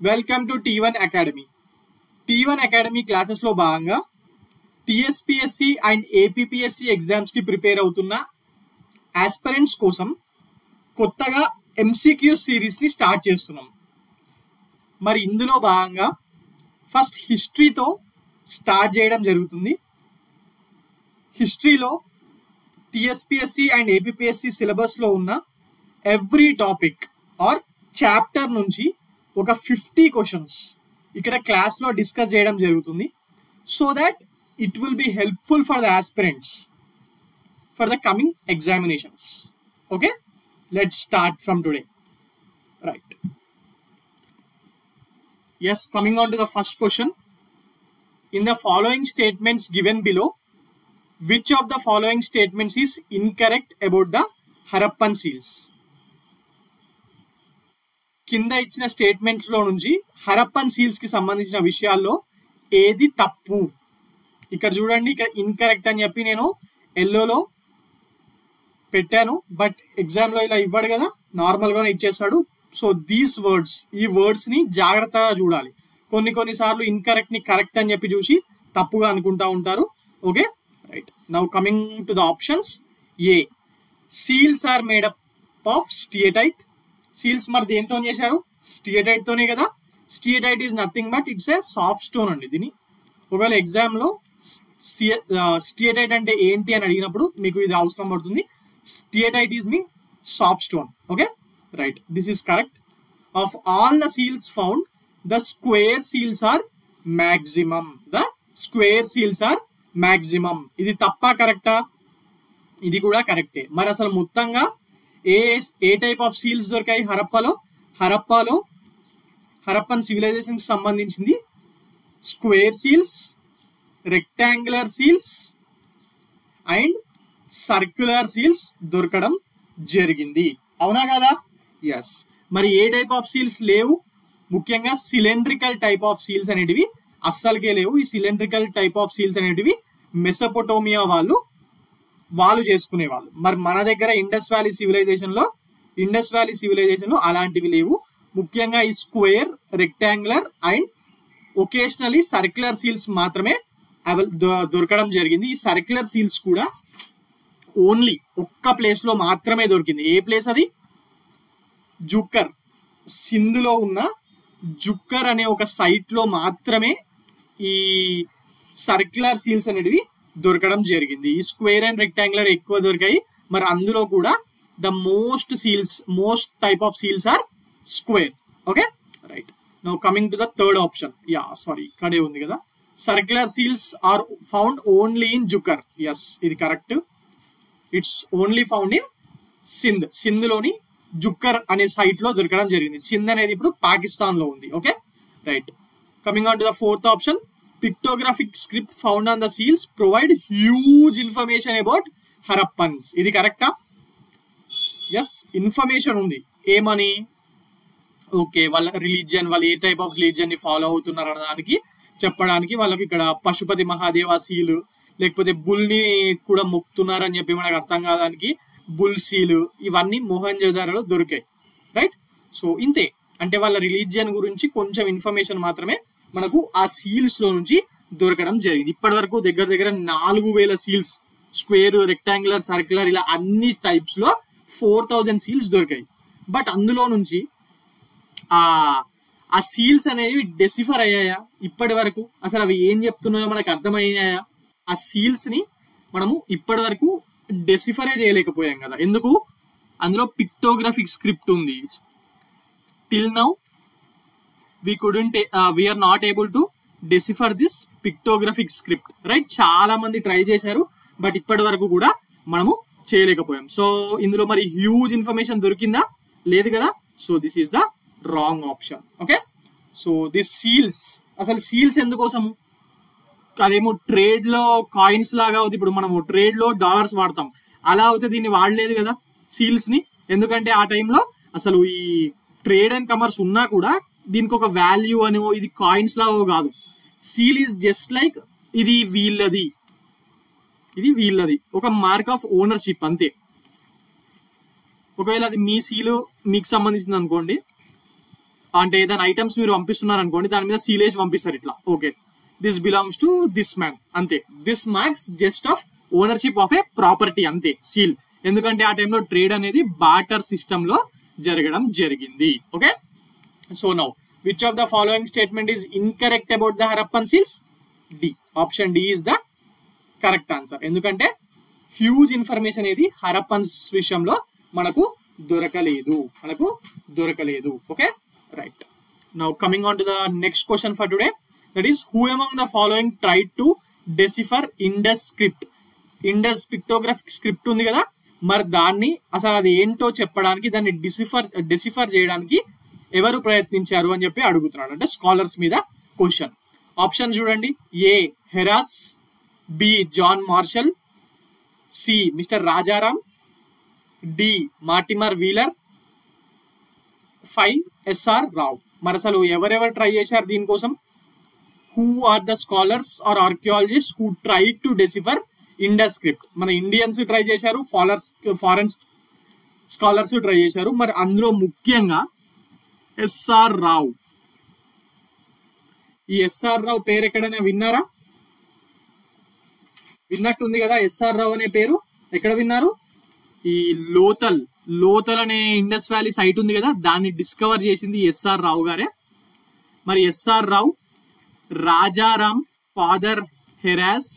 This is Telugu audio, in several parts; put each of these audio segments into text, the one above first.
Welcome to T1 academy. T1 academy క్లాసెస్లో భాగంగా టీఎస్పీఎస్సీ అండ్ ఏపీపీఎస్సీ ఎగ్జామ్స్కి ప్రిపేర్ అవుతున్న ఆస్పిరెంట్స్ కోసం కొత్తగా ఎంసీక్యూ సిరీస్ని స్టార్ట్ చేస్తున్నాం. మరి ఇందులో భాగంగా ఫస్ట్ హిస్టరీతో స్టార్ట్ చేయడం జరుగుతుంది. హిస్టరీలో టీఎస్పీఎస్సీ అండ్ ఏపీపీఎస్సీ సిలబస్లో ఉన్న ఎవ్రీ టాపిక్ ఆర్ చాప్టర్ నుంచి ఒక 50 క్వశ్చన్స్ ఇక్కడ క్లాస్లో డిస్కస్ చేయడం జరుగుతుంది. So that it will be helpful for the aspirants for the coming examinations. Okay, let's start from today. Right, yes, coming on to the first question. In the following statements given below, which of the following statements is incorrect about the Harappan seals? కింద ఇచ్చిన స్టేట్మెంట్స్లో నుంచి హరప్పన్ సీల్స్కి సంబంధించిన విషయాల్లో ఏది తప్పు? ఇక్కడ చూడండి, ఇక్కడ ఇన్కరెక్ట్ అని చెప్పి నేను ఎల్లోలో పెట్టాను, బట్ ఎగ్జామ్లో ఇలా ఇవ్వడు కదా, నార్మల్గానే ఇచ్చేస్తాడు. సో దీస్ వర్డ్స్, ఈ వర్డ్స్ని జాగ్రత్తగా చూడాలి. కొన్నిసార్లు ఇన్కరెక్ట్ని కరెక్ట్ అని చెప్పి చూసి తప్పుగా అనుకుంటా ఉంటారు. Okay, right. Now coming to the options. A, seals are made up of steatite. Seals మరి దేంతో చేశారు? స్టియటైట్ తోనే కదా. Steatite is nothing but it's a soft stone అండి. దీని ఒకవేళ ఎగ్జామ్లో స్టియటైట్ అంటే ఏంటి అని అడిగినప్పుడు మీకు ఇది అవసరం పడుతుంది. Steatite is me soft stone. Okay, right, this is correct. Of all the seals found, the square seals are maximum. The square seals are maximum. ఇది తప్పా కరెక్టా? ఇది కూడా కరెక్టే. మరి అసలు మొత్తంగా ఏ టైప్ ఆఫ్ సీల్స్ దొరికాయి హరప్పాలో హరప్పన్ సివిలైజేషన్కి సంబంధించింది square seals, rectangular seals and circular seals దొరకడం జరిగింది. అవునా కదా? ఎస్. మరి ఏ టైప్ ఆఫ్ సీల్స్ లేవు? ముఖ్యంగా సిలిండ్రికల్ టైప్ ఆఫ్ సీల్స్ అనేటివి అస్సలకే లేవు. ఈ సిలిండ్రికల్ టైప్ ఆఫ్ సీల్స్ అనేటివి మెసోపోటోమియా వాళ్ళు చేసుకునేవాళ్ళు. మరి మన దగ్గర ఇండస్ వ్యాలీ సివిలైజేషన్లో అలాంటివి లేవు. ముఖ్యంగా ఈ square, rectangular and occasionally circular seals మాత్రమే దొరకడం జరిగింది. ఈ సర్క్యులర్ సీల్స్ కూడా ఓన్లీ ఒక్క ప్లేస్లో మాత్రమే దొరికింది. ఏ ప్లేస్ అది? జుక్కర్, సింధులో ఉన్న జుక్కర్ అనే ఒక సైట్లో మాత్రమే ఈ సర్క్యులర్ సీల్స్ అనేటివి దొరకడం జరిగింది. ఈ స్క్వేర్ అండ్ రెక్టాంగులర్ ఎక్కువ దొరికాయి. మరి అందులో కూడా the most type of seals are square. Okay, right. Now coming to the third option. ఇక్కడే ఉంది కదా. Circular seals are found only in Jhukar. Yes, ఇది correct. It's only found in సింధ్లోని జుక్కర్ అనే సైట్ లో దొరకడం జరిగింది. సింధ్ అనేది ఇప్పుడు పాకిస్తాన్ లో ఉంది. Okay, right. Coming on to the fourth option. Pictographic script found on the seals provide huge information about Harappans. ఇది కరెక్టా? ఎస్, ఇన్ఫర్మేషన్ ఉంది. ఏమని? ఓకే, వాళ్ళ రిలీజియన్, వాళ్ళు ఏ టైప్ ఆఫ్ రిలీజియన్ ని ఫాలో అవుతున్నారు అన్న దానికి చెప్పడానికి వాళ్ళకి ఇక్కడ పశుపతి మహాదేవ సీలు, లేకపోతే బుల్ని కూడా మొక్కుతున్నారని చెప్పి మనకు అర్థం కావడానికి బుల్ సీలు, ఇవన్నీ మొహంజోదారోలో దొరికాయి. రైట్. సో ఇంతే, అంటే వాళ్ళ రిలీజియన్ గురించి కొంచెం ఇన్ఫర్మేషన్ మాత్రమే మనకు ఆ సీల్స్ లో నుంచి దొరకడం జరిగింది. ఇప్పటి వరకు దగ్గర 4000 సీల్స్, స్క్వేర్, రెక్టాంగులర్, సర్క్యులర్, ఇలా అన్ని టైప్స్ లో 4000 సీల్స్ దొరికాయి. బట్ అందులో నుంచి ఆ సీల్స్ అనేవి డెసిఫర్ అయ్యాయా? ఇప్పటి వరకు అసలు అవి ఏం చెప్తున్నాయో మనకు అర్థమయ్యాయా? ఆ సీల్స్ ని మనము ఇప్పటి వరకు డెసిఫరే చేయలేకపోయాం కదా. ఎందుకు? అందులో పిక్టోగ్రఫిక్ స్క్రిప్ట్ ఉంది. Till now we are not able to decipher this pictographic script, right? చాలా మంది ట్రై చేశారు, బట్ ఇప్పటి వరకు కూడా మనము చేయలేకపోయాం. సో ఇందులో మరి హ్యూజ్ ఇన్ఫర్మేషన్ దొరికిందా? లేదు కదా. So this is the wrong option. Okay, so this seals, అసలు సీల్స్ ఎందుకోసము? అదేమో ట్రేడ్ లో కాయిన్స్ లాగా అవుతుంది. ఇప్పుడు మనము ట్రేడ్ లో డాలర్స్ వాడతాం, అలా అవుతే దీన్ని వాడలేదు కదా సీల్స్ ని. ఎందుకంటే ఆ టైంలో అసలు ఈ ట్రేడ్ అండ్ కమర్స్ ఉన్నా కూడా దీనికి ఒక వాల్యూ అని, ఇది కాయిన్స్ లాగా కాదు. సీల్ ఈజ్ జస్ట్ లైక్ ఇది వీళ్ళది ఒక మార్క్ ఆఫ్ ఓనర్షిప్ అంతే. ఒకవేళ అది మీ సీలు మీకు సంబంధించింది అనుకోండి, అంటే ఏదైనా ఐటమ్స్ మీరు పంపిస్తున్నారు అనుకోండి, దాని మీద సీలేజ్ పంపిస్తారు ఇట్లా. Okay, this belongs to this man అంతే. This marks just of ownership of a property అంతే సీల్. ఎందుకంటే ఆ టైంలో ట్రేడ్ అనేది బార్టర్ సిస్టమ్ లో జరగడం జరిగింది. Okay, so now which of the following statement is incorrect about the Harappan seals? D, option D is the correct answer. ఎందుకంటే హ్యూజ్ ఇన్ఫర్మేషన్ అనేది హరప్పన్స్ విషయంలో మనకు దొరకలేదు. Okay, right. Now coming on to the next question for today, that is who among the following tried to decipher Indus script? Indus pictographic script ఉంది కదా, మరి దాన్ని అసలు అది ఏంటో చెప్పడానికి, దాన్ని డెసిఫర్ చేయడానికి ఎవరు ప్రయత్నించారు అని చెప్పి అడుగుతున్నాడు. అంటే స్కాలర్స్ మీద క్వశ్చన్. ఆప్షన్ చూడండి, A Heras, B John Marshall, C mister Rajaram, D Mortimer Wheeler, 5 S R Rao. మరి అసలు ఎవరెవరు ట్రై చేశారు దీనికోసం? Who are the scholars or archaeologist who try to decipher Indus script? మన ఇండియన్స్ ట్రై చేశారు, ఫారెన్ స్కాలర్స్ ట్రై చేశారు. మరి అందులో ముఖ్యంగా ఎస్ఆర్ రావ్. ఈ ఎస్ఆర్ రావ్ పేరు ఎక్కడైనా విన్నారా? విన్నట్టుంది కదా, ఎస్ఆర్ రావ్ అనే పేరు ఎక్కడ విన్నారు? ఈ లోతల్ అనే ఇండస్ వ్యాలీ సైట్ ఉంది కదా, దాన్ని డిస్కవర్ చేసింది ఎస్ఆర్ రావు గారే. మరి ఎస్ఆర్ రావు, రాజారాం, ఫాదర్ హెరాస్,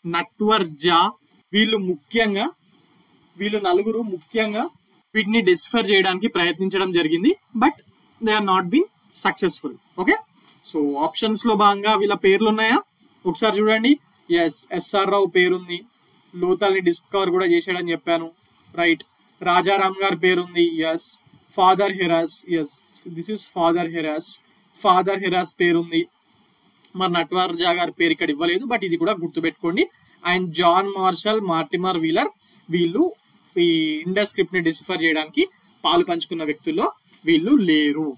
నట్వర్జా, వీళ్ళు నలుగురు ముఖ్యంగా వీటిని డిస్కవర్ చేయడానికి ప్రయత్నించడం జరిగింది. But they are not been successful. Okay, so options లో భాగంగా వీళ్ళ పేర్లు ఉన్నాయా ఒకసారి చూడండి. ఎస్, ఎస్ఆర్ రావు పేరుంది, లోతల్ని డిస్కవర్ కూడా చేశాడని చెప్పాను. రైట్, రాజారాం గారి పేరుంది. Yes, father Heras, yes this is father Heras పేరుంది. మరి నట్వర్జా గారి పేరు ఇక్కడ ఇవ్వలేదు, బట్ ఇది కూడా గుర్తుపెట్టుకోండి. And John Marshall, Mortimer Wheeler, వీళ్ళు ఈ ఇండస్ స్క్రిప్ట్ ని డిసిఫర్ చేయడానికి పాలు పంచుకున్న వ్యక్తుల్లో వీళ్ళు లేరు.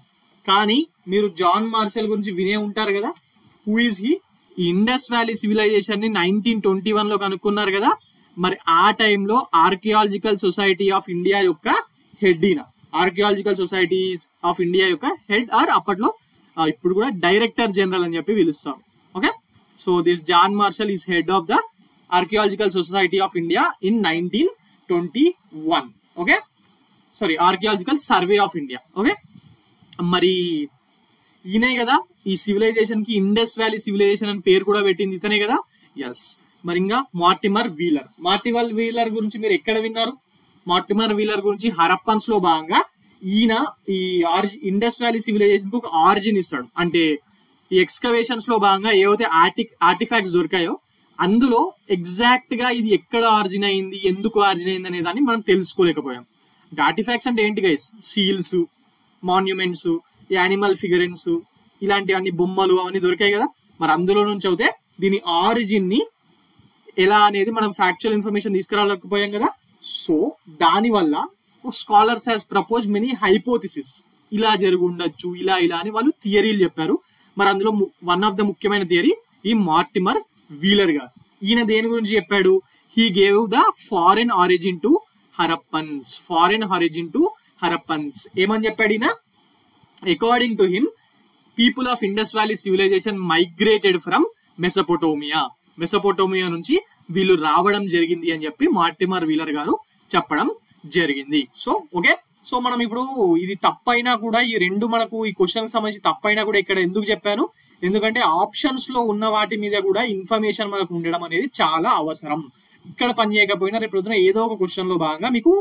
కానీ మీరు జాన్ మార్షల్ గురించి వినే ఉంటారు కదా. Who is he? ఈ ఇండస్ వ్యాలీ సివిలైజేషన్ ని 1921 లో కనుక్కున్నారు కదా. మరి ఆ టైంలో ఆర్కియాలజికల్ సొసైటీ ఆఫ్ ఇండియా యొక్క హెడ్ ఈయన. ఆర్కియాలజికల్ సొసైటీ ఆఫ్ ఇండియా యొక్క హెడ్, ఆర్ అప్పట్లో ఇప్పుడు కూడా డైరెక్టర్ జనరల్ అని చెప్పి పిలుస్తాం. Okay, so this John Marshall is head of the archaeological society of India in 1921. Okay, sorry, archaeological survey of India. Okay, మరి ఈయనే కదా ఈ సివిలైజేషన్ కి ఇండస్ వ్యాలీ సివిలైజేషన్ అని పేరు కూడా పెట్టింది ఇతనే కదా. ఎస్, మరి ఇంకా మార్టిమర్ వీలర్ గురించి మీరు ఎక్కడ విన్నారు? మార్టిమర్ వీలర్ గురించి హరప్పన్స్ లో భాగంగా ఈయన ఈ ఇండస్ వ్యాలీ సివిలైజేషన్ కు ఒక ఆరిజిన్ ఇస్తాడు. అంటే ఈ ఎక్స్కవేషన్స్ లో భాగంగా ఏవైతే ఆర్టిఫాక్ట్స్ దొరికాయో అందులో ఎగ్జాక్ట్ గా ఇది ఎక్కడ ఆరిజిన్ అయింది, ఎందుకు ఆరిజిన్ అయింది అనే దాన్ని మనం తెలుసుకోలేకపోయాం. అంటే ఆర్టిఫాక్ట్స్ అంటే ఏంటి గైస్? సీల్స్, మాన్యుమెంట్స్, యానిమల్ ఫిగరెన్స్, ఇలాంటివన్నీ బొమ్మలు అవన్నీ దొరికాయి కదా. మరి అందులో నుంచి అయితే దీని ఆరిజిన్ ని ఎలా అనేది మనం ఫ్యాక్చువల్ ఇన్ఫర్మేషన్ తీసుకురాలేకపోయాం కదా. సో దానివల్ల scholars has propose many hypothesis. ఇలా జరిగి ఉండొచ్చు, ఇలా అని వాళ్ళు థియరీలు చెప్పారు. మరి అందులో వన్ ఆఫ్ ద ముఖ్యమైన థియరీ ఈ మార్టిమర్ వీలర్ గారు. ఈయన దేని గురించి చెప్పాడు? He gave the foreign origin to Harappans. ఏమని చెప్పాడు ఈయన? According to him, people of Indus valley civilization migrated from Mesopotamia నుంచి వీళ్ళు రావడం జరిగింది అని చెప్పి మార్టిమర్ వీలర్ గారు చెప్పడం జరిగింది. సో ఓకే, సో మనం ఇప్పుడు ఇది తప్పైనా కూడా, ఈ రెండు మనకు ఈ క్వశ్చన్ సంబంధించి తప్పైనా కూడా ఇక్కడ ఎందుకు చెప్పాను? ఎందుకంటే ఆప్షన్స్ లో ఉన్న వాటి మీద కూడా ఇన్ఫర్మేషన్ మనకు ఉండడం అనేది చాలా అవసరం. ఇక్కడ పని చేయకపోయినా రేపు పొద్దున ఏదో ఒక క్వశ్చన్ లో భాగంగా మీకు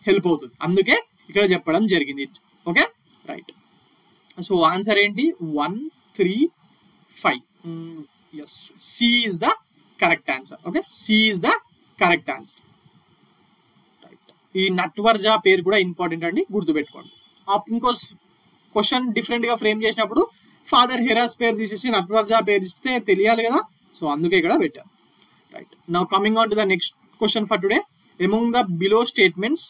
హెల్ప్ అవుతుంది. అందుకే ఇక్కడ చెప్పడం జరిగింది. Okay, right. సో ఆన్సర్ ఏంటి? 1, 3, 5. Yes, C is the correct answer. Okay, C is the correct answer. Right. ఈ నట్వర్జా పేరు కూడా ఇంపార్టెంట్ అండి, గుర్తుపెట్టుకోండి. ఇంకో క్వశ్చన్ డిఫరెంట్ గా ఫ్రేమ్ చేసినప్పుడు ఫాదర్ హెరాస్ పేరు తీసేసి నట్వర్జా పేరు ఇస్తే తెలియాలి కదా. సో అందుకే ఇక్కడ పెట్టారు. Right. Now coming on to the next question for today. Among the below statements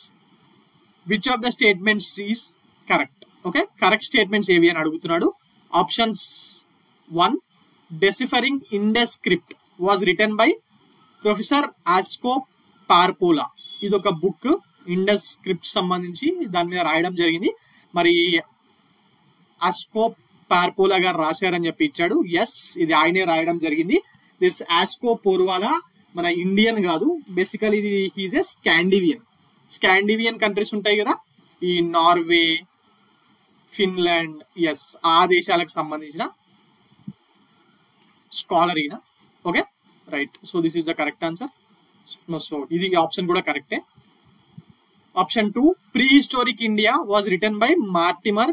which of the statements is correct? Okay, correct statements ఏవి అని అడుగుతున్నాడు. Options 1, deciphering Indus script was written by professor Asko Parpola. ఇది ఒక బుక్ ఇండస్ స్క్రిప్ట్ సంబంధించి దాని మీద రాయడం జరిగింది. మరి ఆస్కో పార్పోలా గారు రాశారని చెప్పి ఇచ్చాడు. ఎస్, ఇది ఆయనే రాయడం జరిగింది. దిస్ ఆస్కో పోర్వాలా మన ఇండియన్ కాదు, బేసికల్ ఇది హీజ్ ఏ స్కాండివియన్ కంట్రీస్ ఉంటాయి కదా, ఈ నార్వే, ఫిన్లాండ్, ఎస్ ఆ దేశాలకు సంబంధించిన స్కాలర్ ఈయన. Okay right, so this is the correct answer. So ఇది ఆప్షన్ కూడా కరెక్టే. Option 2, pre historic India was written by Mortimer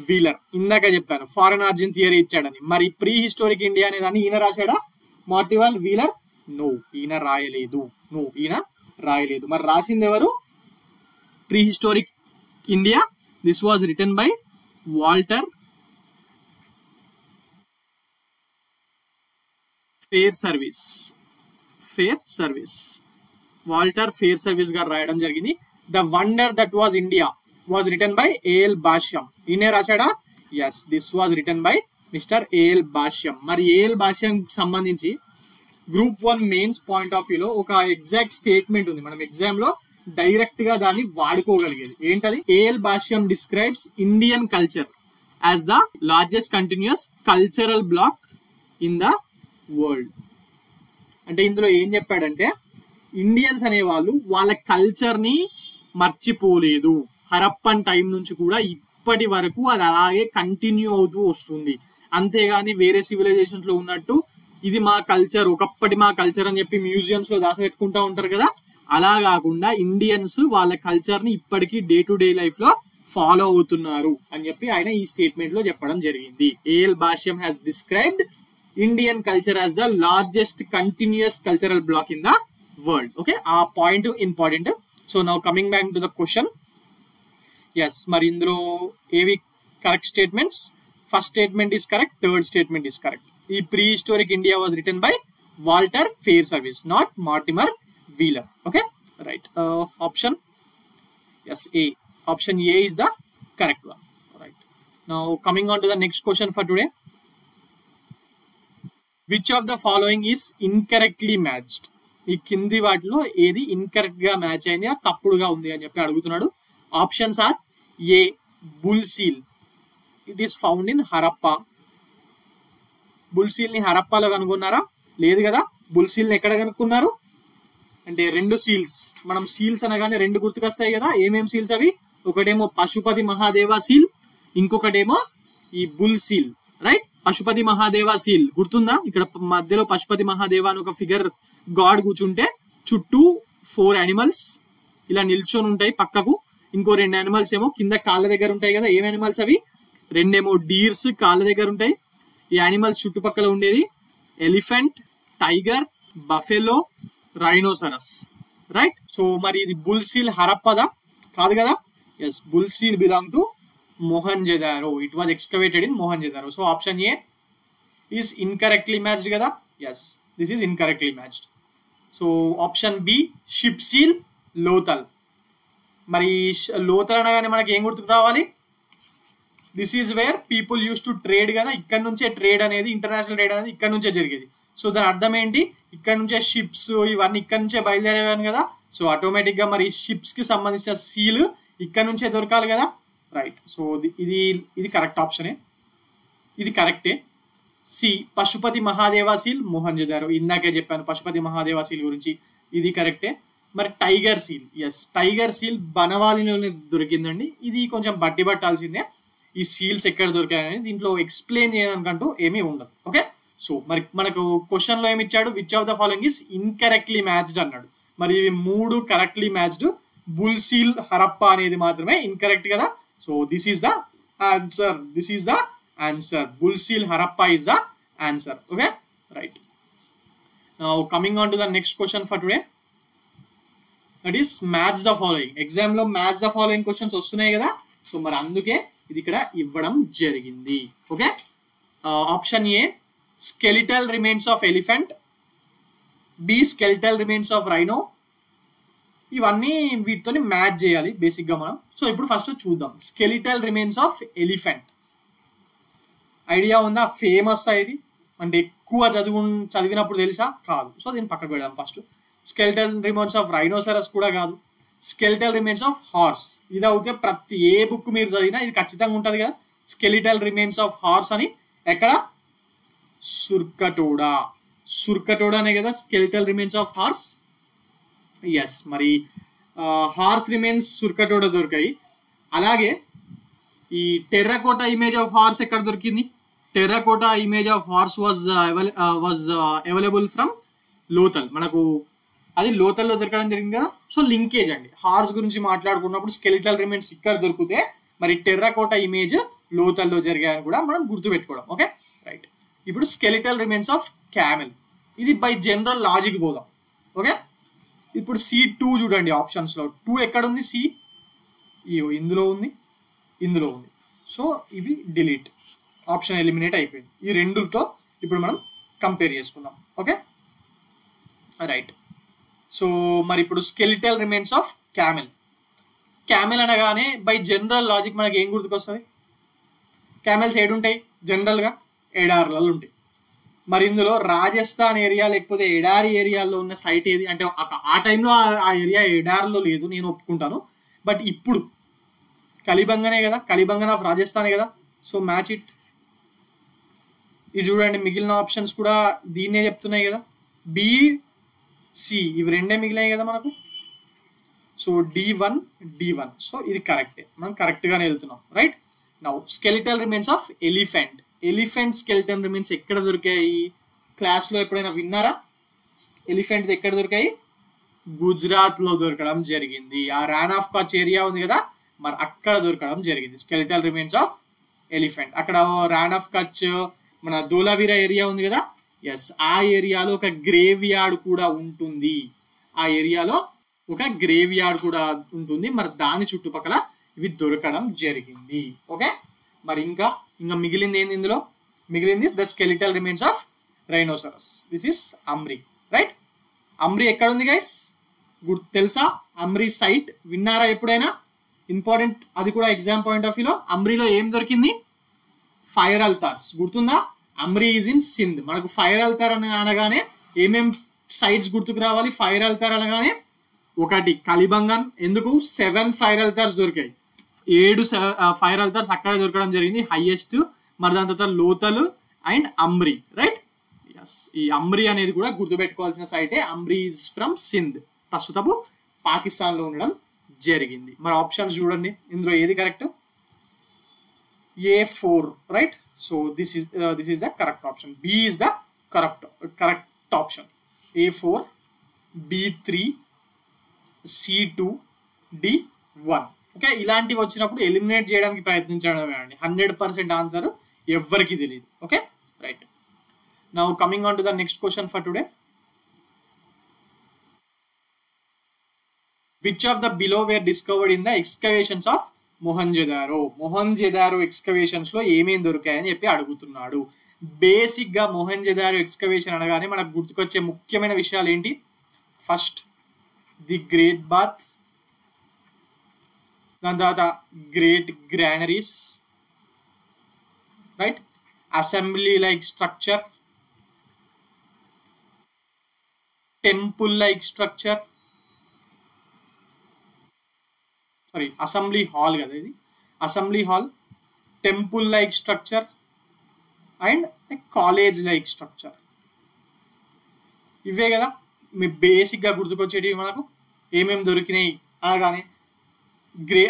wheeler. ఇందాక చెప్పాను ఫారెన్ ఆరిజిన్ థియరీ ఇచ్చాడని. మరి ప్రీ హిస్టోరిక్ ఇండియా అనే దాన్ని ఈయన రాశాడా, మార్టిమర్ వీలర్? నో, ఈయన రాయలేదు. మరి రాసింది ఎవరు? Pre historic India this was written by Walter Fairservis Walter Fairservis గారు రాయడం జరిగింది. The wonder that was India was written by A L Basham. ఈయనే రాశాడా? Yes, this was written by mister A L Basham. మరి ఏఎల్ భాష్యం సంబంధించి గ్రూప్ 1 మెయిన్స్ పాయింట్ ఆఫ్ వ్యూలో ఒక ఎగ్జాక్ట్ స్టేట్మెంట్ ఉంది, మనం ఎగ్జామ్ లో డైరెక్ట్ గా దాన్ని వాడుకోగలిగేది. ఏంటది? AL Basham describes Indian culture as the largest continuous cultural block in the world. అంటే ఇందులో ఏం చెప్పాడంటే, ఇండియన్స్ అనేవాళ్ళు వాళ్ళ కల్చర్ ని మర్చిపోలేదు. హరప్పన్ టైం నుంచి కూడా ఇప్పటి వరకు అది అలాగే కంటిన్యూ అవుతూ వస్తుంది. అంతేగాని వేరే సివిలైజేషన్స్ లో ఉన్నట్టు ఇది మా కల్చర్, ఒకప్పటి మా కల్చర్ అని చెప్పి మ్యూజియంస్ లో దాచిపెట్టుకుంటా ఉంటారు కదా, అలా కాకుండా ఇండియన్స్ వాళ్ళ కల్చర్ ని ఇప్పటికీ డే టు డే లైఫ్ లో ఫాలో అవుతున్నారు అని చెప్పి ఆయన ఈ స్టేట్మెంట్ లో చెప్పడం జరిగింది. A L Basham has described Indian culture as the largest continuous cultural block in the world. Okay, ఆ point important. So now coming back to the question. Yes, మరి ఇందులో ఏవి correct statements? First statement is correct, third statement is correct. ఈ pre historic India was written by Walter Fairservis, not Mortimer Wheeler. Okay right, option is A, option A is the correct one. Right, now coming on to the next question for today. Which of the following is incorrectly matched? ఈ కింది వాటిలో ఏది ఇన్కరెక్ట్ గా మ్యాచ్ అయింది, తప్పుడుగా ఉంది అని చెప్పి అడుగుతున్నాడు. Options are A, bull seal, it is found in Harappa. Bull seal ని హరప్పాలో కనుగొన్నారా? లేదు కదా. బుల్ సీల్ ని ఎక్కడ కనుక్కున్నారు అంటే, రెండు సీల్స్, మనం సీల్స్ అనగానే రెండు గుర్తుకొస్తాయి కదా, ఏమేం సీల్స్ అవి? ఒకటేమో పశుపతి మహాదేవ సీల్, ఇంకొకటేమో ఈ bull seal. Right, Pashupati Mahadeva seal గుర్తుందా? ఇక్కడ మధ్యలో పశుపతి మహాదేవ అని ఒక ఫిగర్ గాడ్ కూర్చుంటే చుట్టూ 4 యానిమల్స్ ఇలా నిల్చొని ఉంటాయి పక్కకు. ఇంకో 2 యానిమల్స్ ఏమో కింద కాళ్ళ దగ్గర ఉంటాయి కదా. ఏం యానిమల్స్ అవి? రెండేమో డీర్స్ కాళ్ళ దగ్గర ఉంటాయి. ఈ యానిమల్స్ చుట్టుపక్కల ఉండేది elephant, tiger, buffalo, rhinoceros. Right, so మరి ఇది బుల్ సీల్ హరప్పదా? కాదు కదా. Yes, bull seal belong to Mohenjodaro. It was excavated in Mohenjodaro. So option A is incorrectly matched కదా. Yes, this is incorrectly matched. So option B, ship seal, Lothal. మరి లోతల్ అనగానే మనకి ఏం గుర్తుకు రావాలి? This is where people use to trade కదా. ఇక్కడ నుంచే ట్రేడ్ అనేది, ఇంటర్నేషనల్ ట్రేడ్ అనేది ఇక్కడ నుంచే జరిగేది. సో దాని అర్థం ఏంటి? ఇక్కడ నుంచే షిప్స్ ఇవన్నీ ఇక్కడ నుంచే బయలుదేరేవాను కదా. సో ఆటోమేటిక్ గా మరి షిప్స్ కి సంబంధించిన సీల్ ఇక్కడ నుంచే దొరకాలి కదా. రైట్, సో ఇది కరెక్ట్ ఆప్షనే, ఇది కరెక్టే. C, Pashupati Mahadeva seal, Mohenjodaro. ఇందాకే చెప్పాను పశుపతి మహాదేవ సీల్ గురించి, ఇది కరెక్టే. మరి tiger seal, yes tiger seal బనవాలిలోనే దొరికిందండి. ఇది కొంచెం బట్టి పట్టాల్సిందే, ఈ సీల్స్ ఎక్కడ దొరికాయని. దీంట్లో ఎక్స్ప్లెయిన్ చేయడానికంటూ ఏమీ ఉండదు. ఓకే, సో మరి మనకు క్వశ్చన్ లో ఏమి ఇచ్చాడు? Which of the following is incorrectly matched అన్నాడు. మరి ఇవి 3 correctly matched, bull seal Harappa అనేది మాత్రమే ఇన్కరెక్ట్ కదా. So this is the answer, bull seal Harappa is the answer. Okay right, now coming on to the next question for today. That is match the following. Exam లో మ్యాచ్ ద ఫాలోయింగ్ క్వశ్చన్స్ వస్తున్నాయి కదా. సో మరి అందుకే ఇది ఇక్కడ ఇవ్వడం జరిగింది. Okay, option A, skeletal remains of elephant, B, skeletal remains of rhino. ఇవన్నీ వీటితో మ్యాచ్ చేయాలి బేసిక్ గా మనం. సో ఇప్పుడు ఫస్ట్ చూద్దాం. Skeletal remains of elephant idea ఉందా? ఫేమస్ ఇది అంటే ఎక్కువ చదివినప్పుడు తెలుసా? కాదు. సో దీన్ని పక్కకు పెడదాం first. Skeletal remains of rhinoceros కూడా కాదు. స్కెలిటల్ రిమైన్స్ ఆఫ్ హార్స్, ఇది అయితే ప్రతి ఏ బుక్ మీరు చదివినా ఇది ఖచ్చితంగా ఉంటుంది కదా. స్కెలిటల్ రిమైన్స్ ఆఫ్ హార్స్ అని ఎక్కడ సుర్కటోడా అనే కదా skeletal remains of horse. Yes, మరి హార్స్ రిమైన్స్ సుర్కటోడా దొరికాయి. అలాగే ఈ టెర్రకోటా ఇమేజ్ ఆఫ్ హార్స్ ఎక్కడ దొరికింది? Terracotta image of horse was available from Lothal. మనకు అది లోథల్లో దొరకడం జరిగింది కదా. సో లింకేజ్ అండి, హార్స్ గురించి మాట్లాడుకున్నప్పుడు స్కెలిటల్ రిమైన్స్ ఇక్కడ దొరికితే మరి టెర్రకోటా ఇమేజ్ లోథల్లో జరిగాయని కూడా మనం గుర్తుపెట్టుకోవడం. Okay right. ఇప్పుడు స్కెలిటల్ రిమైన్స్ ఆఫ్ క్యామెల్, ఇది బై జనరల్ లాజిక్ పోదాం. ఓకే, ఇప్పుడు C2 చూడండి ఆప్షన్స్లో. 2 ఎక్కడ ఉంది? సి ఇందులో ఉంది, ఇందులో ఉంది. సో ఇవి డిలీట్, ఆప్షన్ ఎలిమినేట్ అయిపోయింది. ఈ రెండుతో ఇప్పుడు మనం కంపేర్ చేసుకుందాం. Okay right. సో మరి ఇప్పుడు skeletal remains of camel. Camel అనగానే బై జనరల్ లాజిక్ మనకి ఏం గుర్తుకొస్తుంది? క్యామెల్స్ ఏడుంటాయి జనరల్గా? ఎడార్లలో ఉంటాయి. మరి ఇందులో రాజస్థాన్ ఏరియా లేకపోతే ఎడారి ఏరియాలో ఉన్న సైట్ ఏది అంటే ఆ టైంలో ఆ ఏరియా ఎడారిలో లేదు, నేను ఒప్పుకుంటాను. బట్ ఇప్పుడు కలిబంగనే కదా, కలిబంగన్ ఆఫ్ రాజస్థానే కదా. So match it. ఇది చూడండి, మిగిలిన ఆప్షన్స్ కూడా దీన్నే చెప్తున్నాయి కదా. బి, సి ఇవి రెండే మిగిలినాయి కదా మనకు. So D1. సో ఇది కరెక్టే, మనం కరెక్ట్గానే వెళ్తున్నాం. Right. Now skeletal remains of elephant. Elephant skeletal remains ఎక్కడ దొరికాయి? క్లాస్లో ఎప్పుడైనా విన్నారా? ఎలిఫెంట్ ఎక్కడ దొరికాయి? గుజరాత్లో దొరకడం జరిగింది. ఆ రాన్ ఆఫ్ కచ్ ఏరియా ఉంది కదా, మరి అక్కడ దొరకడం జరిగింది స్కెలిటల్ రిమైన్స్ ఆఫ్ ఎలిఫెంట్. అక్కడ రాన్ ఆఫ్ కచ్, మన ధోలావీరా ఏరియా ఉంది కదా. ఎస్, ఆ ఏరియాలో ఒక గ్రేవ్ యార్డ్ కూడా ఉంటుంది. ఆ ఏరియాలో ఒక గ్రేవ్ యార్డ్ కూడా ఉంటుంది. మరి దాని చుట్టుపక్కల ఇవి దొరకడం జరిగింది. ఓకే, మరి ఇంకా మిగిలింది ఏంది? ఇందులో మిగిలింది the skeletal remains of rhinoceros. This is Amri. Right. Amri ఎక్కడ ఉంది గైస్? తెలుసా? అమ్రి సైట్ విన్నారా ఎప్పుడైనా? ఇంపార్టెంట్, అది కూడా ఎగ్జామ్ పాయింట్ ఆఫ్ వ్యూలో. అమ్రిలో ఏం దొరికింది? ఫైర్ అల్తార్స్. గుర్తుందా? అమ్రి ఈజ్ ఇన్ సింధ్. మనకు ఫైర్ అల్తార్ అని అనగానే ఏమేం సైట్స్ గుర్తుకు రావాలి? ఫైర్ అల్తార్ అనగానే ఒకటి కలిబంగన్. ఎందుకు? 7 ఫైర్ అల్తార్స్ దొరికాయి. 7 ఫైర్ అల్తార్స్ అక్కడ దొరకడం జరిగింది, హైయెస్ట్. మరి దాని తర్వాత Lothal and Amri. Right. Yes, ఈ అమ్రి అనేది కూడా గుర్తుపెట్టుకోవాల్సిన సైటే. అమ్రి ఈజ్ ఫ్రమ్ సింధ్, ప్రస్తుతపు పాకిస్తాన్లో ఉండడం జరిగింది. మరి ఆప్షన్స్ చూడండి, ఇందులో ఏది correct? A4. Right. So this is the correct option. B is the correct option. A4, B3, C2, D1. Okay, ఇలాంటివి వచ్చినప్పుడు ఎలిమినేట్ చేయడానికి ప్రయత్నించడమే అండి. 100% ఆన్సర్ ఎవ్వరికి తెలియదు. Okay right. Now coming on to the next question for today. Which of the below were discovered in the excavations of Mohenjodaro? Mohenjodaro excavations లో ఏమేమి దొరికాయని చెప్పి అడుగుతున్నాడు. బేసిక్ గా మొహంజదారో ఎక్స్కవేషన్ అనగానే మనకు గుర్తుకొచ్చే ముఖ్యమైన విషయాలు ఏంటి? ఫస్ట్ ది గ్రేట్ బాత్, దాని తర్వాత great granaries, right, assembly like structure, temple like structure, sorry assembly hall కదా ఇది, assembly hall, temple like structure and college like structure. ఇవే కదా మీ బేసిక్గా గుర్తుకొచ్చేటివి మనకు. ఏమేమి దొరికినాయి అనగానే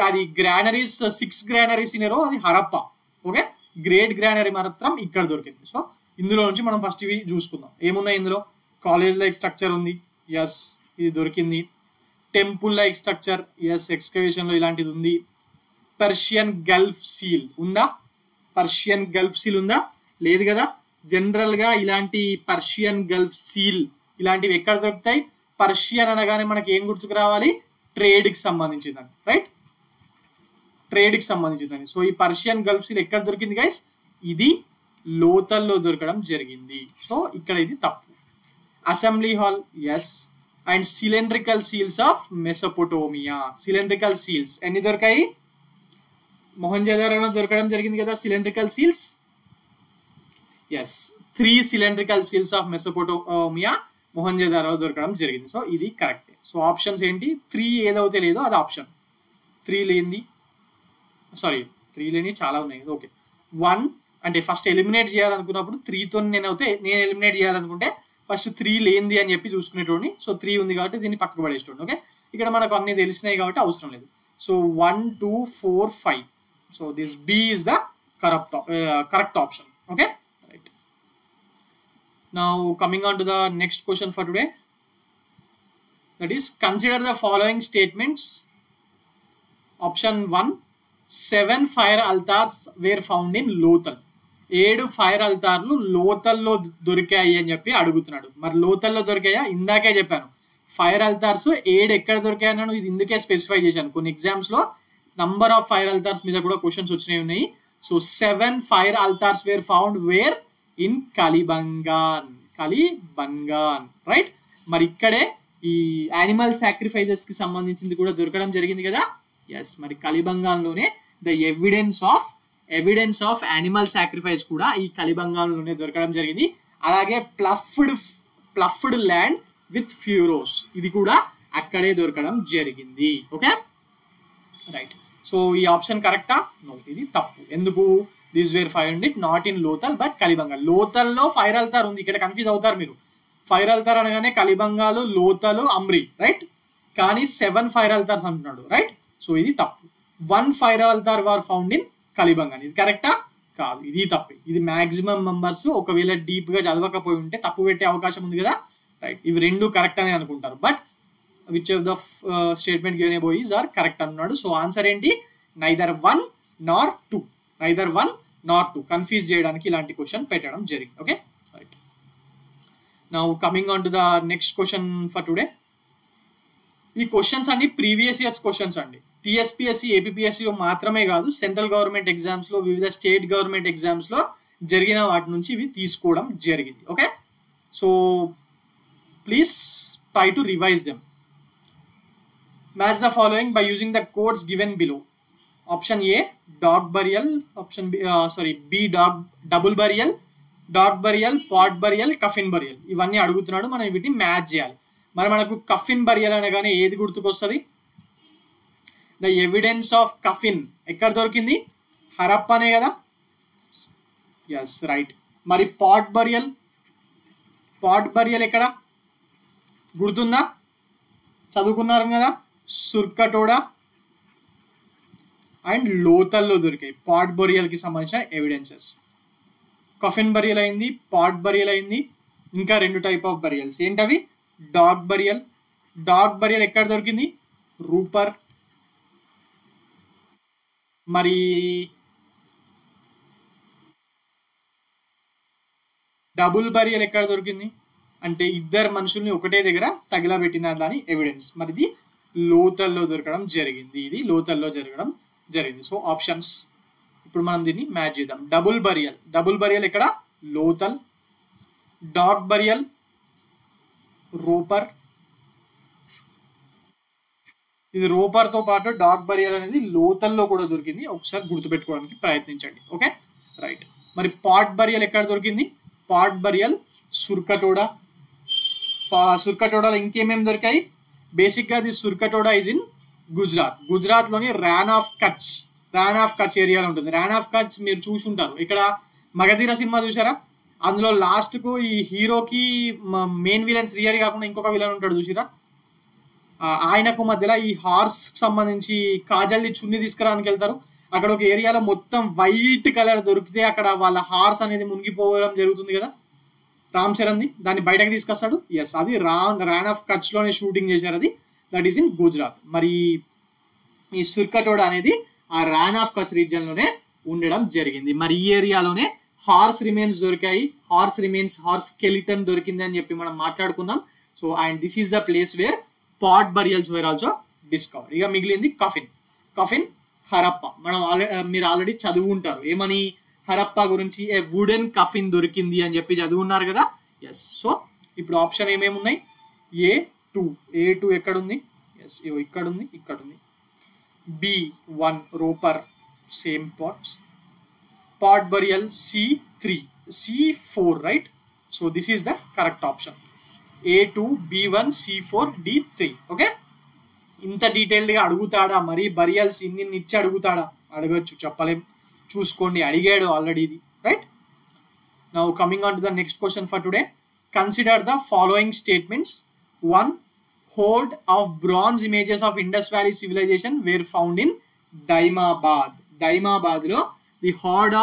అది గ్రానరీస్, 6 గ్రానరీస్ ఇనరో అది హరప్ప. ఓకే, గ్రేట్ గ్రానరీ మాత్రం ఇక్కడ దొరికింది. సో ఇందులో నుంచి మనం ఫస్ట్ ఇవి చూసుకుందాం. ఏమున్నాయి ఇందులో? కాలేజ్ లైక్ స్ట్రక్చర్ ఉంది, ఎస్ ఇది దొరికింది. Temple like structure, yes excavation లో ఇలాంటిది ఉంది. పర్షియన్ గల్ఫ్ సీల్ ఉందా? పర్షియన్ గల్ఫ్ సీల్ ఉందా? లేదు కదా. జనరల్ గా ఇలాంటి పర్షియన్ గల్ఫ్ సీల్ ఇలాంటివి ఎక్కడ దొరుకుతాయి? పర్షియన్ అనగానే మనకి ఏం గుర్తుకు రావాలి? ట్రేడ్కి సంబంధించిందండి. రైట్, ట్రేడ్కి సంబంధించిందండి. సో ఈ పర్షియన్ గల్ఫ్ సీల్ ఎక్కడ దొరికింది గైస్? ఇది లోథల్లో దొరకడం జరిగింది. సో ఇక్కడ ఇది తప్పు. Assembly hall, yes. And cylindrical seals of Mesopotamia. Cylindrical seals ఎన్ని దొరికాయి? మొహంజదారోలో దొరకడం జరిగింది కదా cylindrical seals. Yes, 3 cylindrical seals of Mesopotamia మొహంజదారోలో దొరకడం జరిగింది. సో ఇది కరెక్ట్. సో ఆప్షన్స్ ఏంటి? 3 ఏదైతే లేదో అది ఆప్షన్. 3 లేని చాలా ఉన్నాయి. ఓకే, 1 అంటే ఫస్ట్ ఎలిమినేట్ చేయాలనుకున్నప్పుడు 3తో నేను ఎలిమినేట్ చేయాలనుకుంటే ఫస్ట్ 3 లేనిది అని చెప్పి చూసుకునేటోడిని. సో 3 ఉంది కాబట్టి దీన్ని పక్కకు పడేసేటోడిని. ఓకే, ఇక్కడ మనకు అన్ని తెలిసినాయి కాబట్టి అవసరం లేదు. So 1 2 4 5. So this B is the correct option. Okay, right. Now coming on to the next question for today, that is consider the following statements. Option 1, 7 fire altars were found in Lothal. 7 fire అల్తార్లు లోతల్లో దొరికాయి అని చెప్పి అడుగుతున్నాడు. మరి లోతల్లో దొరికాయా? ఇందాకే చెప్పాను ఫైర్ అల్తార్స్ 7 ఎక్కడ దొరికాయన్నాను. ఇది ఇందుకే స్పెసిఫై చేశాను. కొన్ని ఎగ్జామ్స్ లో నంబర్ ఆఫ్ ఫైర్ అల్తార్స్ మీద కూడా క్వశ్చన్స్ వచ్చినాయి ఉన్నాయి. So 7 fire altars were found were in Kalibangan, right. మరి ఇక్కడే ఈ యానిమల్ సాక్రిఫైజెస్ కి సంబంధించింది కూడా దొరకడం జరిగింది కదా. ఎస్, మరి కలిబంగాన్ లోనే the evidence of animal sacrifice కూడా ఈ కలిబంగాన్ లోనే దొరకడం జరిగింది. అలాగే ప్లఫ్డ్ ల్యాండ్ విత్ ఫ్యూరోస్, ఇది కూడా అక్కడే దొరకడం జరిగింది. Okay, right. సో ఈ ఆప్షన్ కరెక్టా? నో, ఇది తప్పు. ఎందుకు? This were find it not in Lothal but Kalibanga. లోతల్లో ఫైర్ అల్తార్ ఉంది, ఇక్కడ కన్ఫ్యూజ్ అవుతారు మీరు. ఫైర్ అల్తార్ అనగానే కలిబంగాలు, లోతలు, అమ్రి, రైట్. కానీ 7 ఫైర్ అల్తార్స్ అంటున్నాడు, రైట్. సో ఇది తప్పు. 1 ఫైర్ అల్తార్ వార్ ఫౌండ్ ఇన్ కలిబంగాన్, ఇది కరెక్టా? కాదు, ఇది తప్పు. ఇది మాక్సిమం మెంబర్స్ ఒకవేళ డీప్ గా చదవకపోయి ఉంటే తప్పు పెట్టే అవకాశం ఉంది కదా, రైట్. ఇవి రెండు కరెక్ట్ అని అనుకుంటారు. But which of the statement given above is are correct అన్నాడు. సో ఆన్సర్ ఏంటి? Neither 1 nor 2. కన్ఫ్యూజ్ చేయడానికి ఇలాంటి క్వశ్చన్ పెట్టడం జరిగింది. Okay, right. Now coming on to the next question for today. ఈ క్వశ్చన్స్ అన్ని ప్రీవియస్ ఇయర్స్ క్వశ్చన్స్ అండి. టీఎస్పీఎస్సీ, ఏపీఎస్సీ మాత్రమే కాదు, సెంట్రల్ గవర్నమెంట్ ఎగ్జామ్స్ లో, వివిధ స్టేట్ గవర్నమెంట్ ఎగ్జామ్స్ లో జరిగిన వాటి నుంచి ఇవి తీసుకోవడం జరిగింది. Okay, so please try to revise them. Match the following by using the codes given below. Option A dog burial, option B double burial, dog burial, pot burial, coffin burial. ఇవన్నీ అడుగుతున్నాడు, మనం వీటిని మ్యాచ్ చేయాలి. మరి మనకు కఫిన్ బరియల్ అనగానే ఏది గుర్తుకొస్తుంది? ద ఎవిడెన్స్ ఆఫ్ కఫిన్ ఎక్కడ దొరికింది? హరప్పానే కదా. Yes, right. మరి పాట్ బరియల్ ఎక్కడ గుర్తుందా? చదువుకున్నారు కదా. సుర్కటోడా అండ్ లోతల్లో దొరికాయి పాట్ బరియల్ కి సంబంధించిన ఎవిడెన్సెస్. కఫిన్ బరియల్ అయింది, పాట్ బరియల్ అయింది. ఇంకా 2 టైప్ ఆఫ్ బరియల్స్ ఏంటవి? డాగ్ బరియల్ ఎక్కడ దొరికింది? రూపర్. మరి డబుల్ బరియల్ ఎక్కడ దొరికింది? అంటే ఇద్దరు మనుషుల్ని ఒకటే దగ్గర తగిలబెట్టిన దాని ఎవిడెన్స్. మరి ఇది లోతల్లో దొరకడం జరిగింది, ఇది లోతల్లో జరగడం జరిగింది. సో ఆప్షన్స్ ఇప్పుడు మనం దీన్ని మ్యాచ్ చేద్దాం. డబుల్ బరియల్ ఎక్కడ? లోతల్. Dog burial Ropar. ఇది రోపర్ తో పాటు డాగ్ బరియల్ అనేది లోతల్లో కూడా దొరికింది. ఒకసారి గుర్తుపెట్టుకోవడానికి ప్రయత్నించండి. Okay, right. మరి పాట్ బరియల్ ఎక్కడ దొరికింది? Pot burial సుర్కటోడా. సుర్కటోడాలో ఇంకేమేమి దొరికాయి? బేసిక్ గా ది సుర్కటోడా ఇస్ ఇన్ గుజరాత్ లోని రాన్ ఆఫ్ కచ్ ఏరియాలో ఉంటుంది. రాన్ ఆఫ్ కచ్ మీరు చూసుంటారు. ఇక్కడ మగధీర సినిమా చూసారా? అందులో లాస్ట్ కు ఈ హీరోకి మెయిన్ విలన్స్ రియర్ కాకుండా ఇంకొక విలన్ ఉంటాడు చూసిరా? ఆయనకు మధ్యలో ఈ హార్స్ సంబంధించి కాజల్ది చున్ని తీసుకురావడానికి వెళ్తారు. అక్కడ ఒక ఏరియాలో మొత్తం వైట్ కలర్ దొరికితే అక్కడ వాళ్ళ హార్స్ అనేది మునిగిపోవడం జరుగుతుంది కదా రామ్ చరణ్ది. దాన్ని బయటకు తీసుకొస్తాడు. ఎస్, అది రాన్ ఆఫ్ కచ్ లోనే షూటింగ్ చేశారు. అది దట్ ఈస్ ఇన్ గుజరాత్. మరి ఈ సుర్కటోడా అనేది ఆ రాన్ ఆఫ్ కచ్ రీజియన్ లోనే ఉండడం జరిగింది. మరి ఈ ఏరియాలోనే హార్స్ రిమైన్స్ దొరికాయి. హార్స్ స్కెలిటన్ దొరికింది అని చెప్పి మనం మాట్లాడుకున్నాం. So and this is the place where pot burials were also discovered. ఇక మిగిలింది కఫిన్ హరప్పా. మీరు ఆల్రెడీ చదువు ఉంటారు. ఏమని? హరప్పా గురించి ఏ వుడెన్ కఫిన్ దొరికింది అని చెప్పి చదువున్నారు కదా. ఎస్, సో ఇప్పుడు ఆప్షన్ ఏమేమి ఉన్నాయి? A2 ఎక్కడుంది? ఎస్, ఇక్కడ ఉంది. B1 Ropar, same pot burial. C4, right. So this is the correct option. A2, B1, C4, D3. Okay, ఇంత డీటెయిల్డ్ గా అడుగుతాడా? మరి బరియల్స్ ఇన్ని ఇచ్చి అడుగుతాడా? అడగచ్చు, చెప్పలేం. చూసుకోండి, అడిగాడు ఆల్రెడీ ఇది, right? Now coming on to the next question for today. Consider the following statements. 1. Hoard of bronze images of Indus Valley civilization were found in Daimabad. Daimabad lo the hoard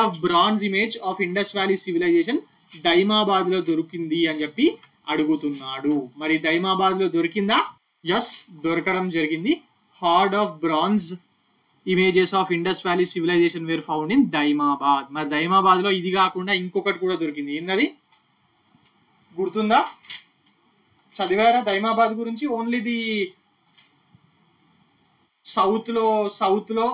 of bronze image of Indus Valley civilization Daimabad lo dorukindi అని చెప్పి అడుగుతున్నాడు. మరి Daimabad లో దొరికిందా? yes, దొరకడం జరిగింది. hoard of bronze images of Indus Valley civilization were found in Daimabad. మరి Daimabad లో ఇది కాకుండా ఇంకొకటి కూడా దొరికింది. ఏందది గుర్తుందా? చదివారా దైమాబాద్ గురించి? ఓన్లీ ది సౌత్ లో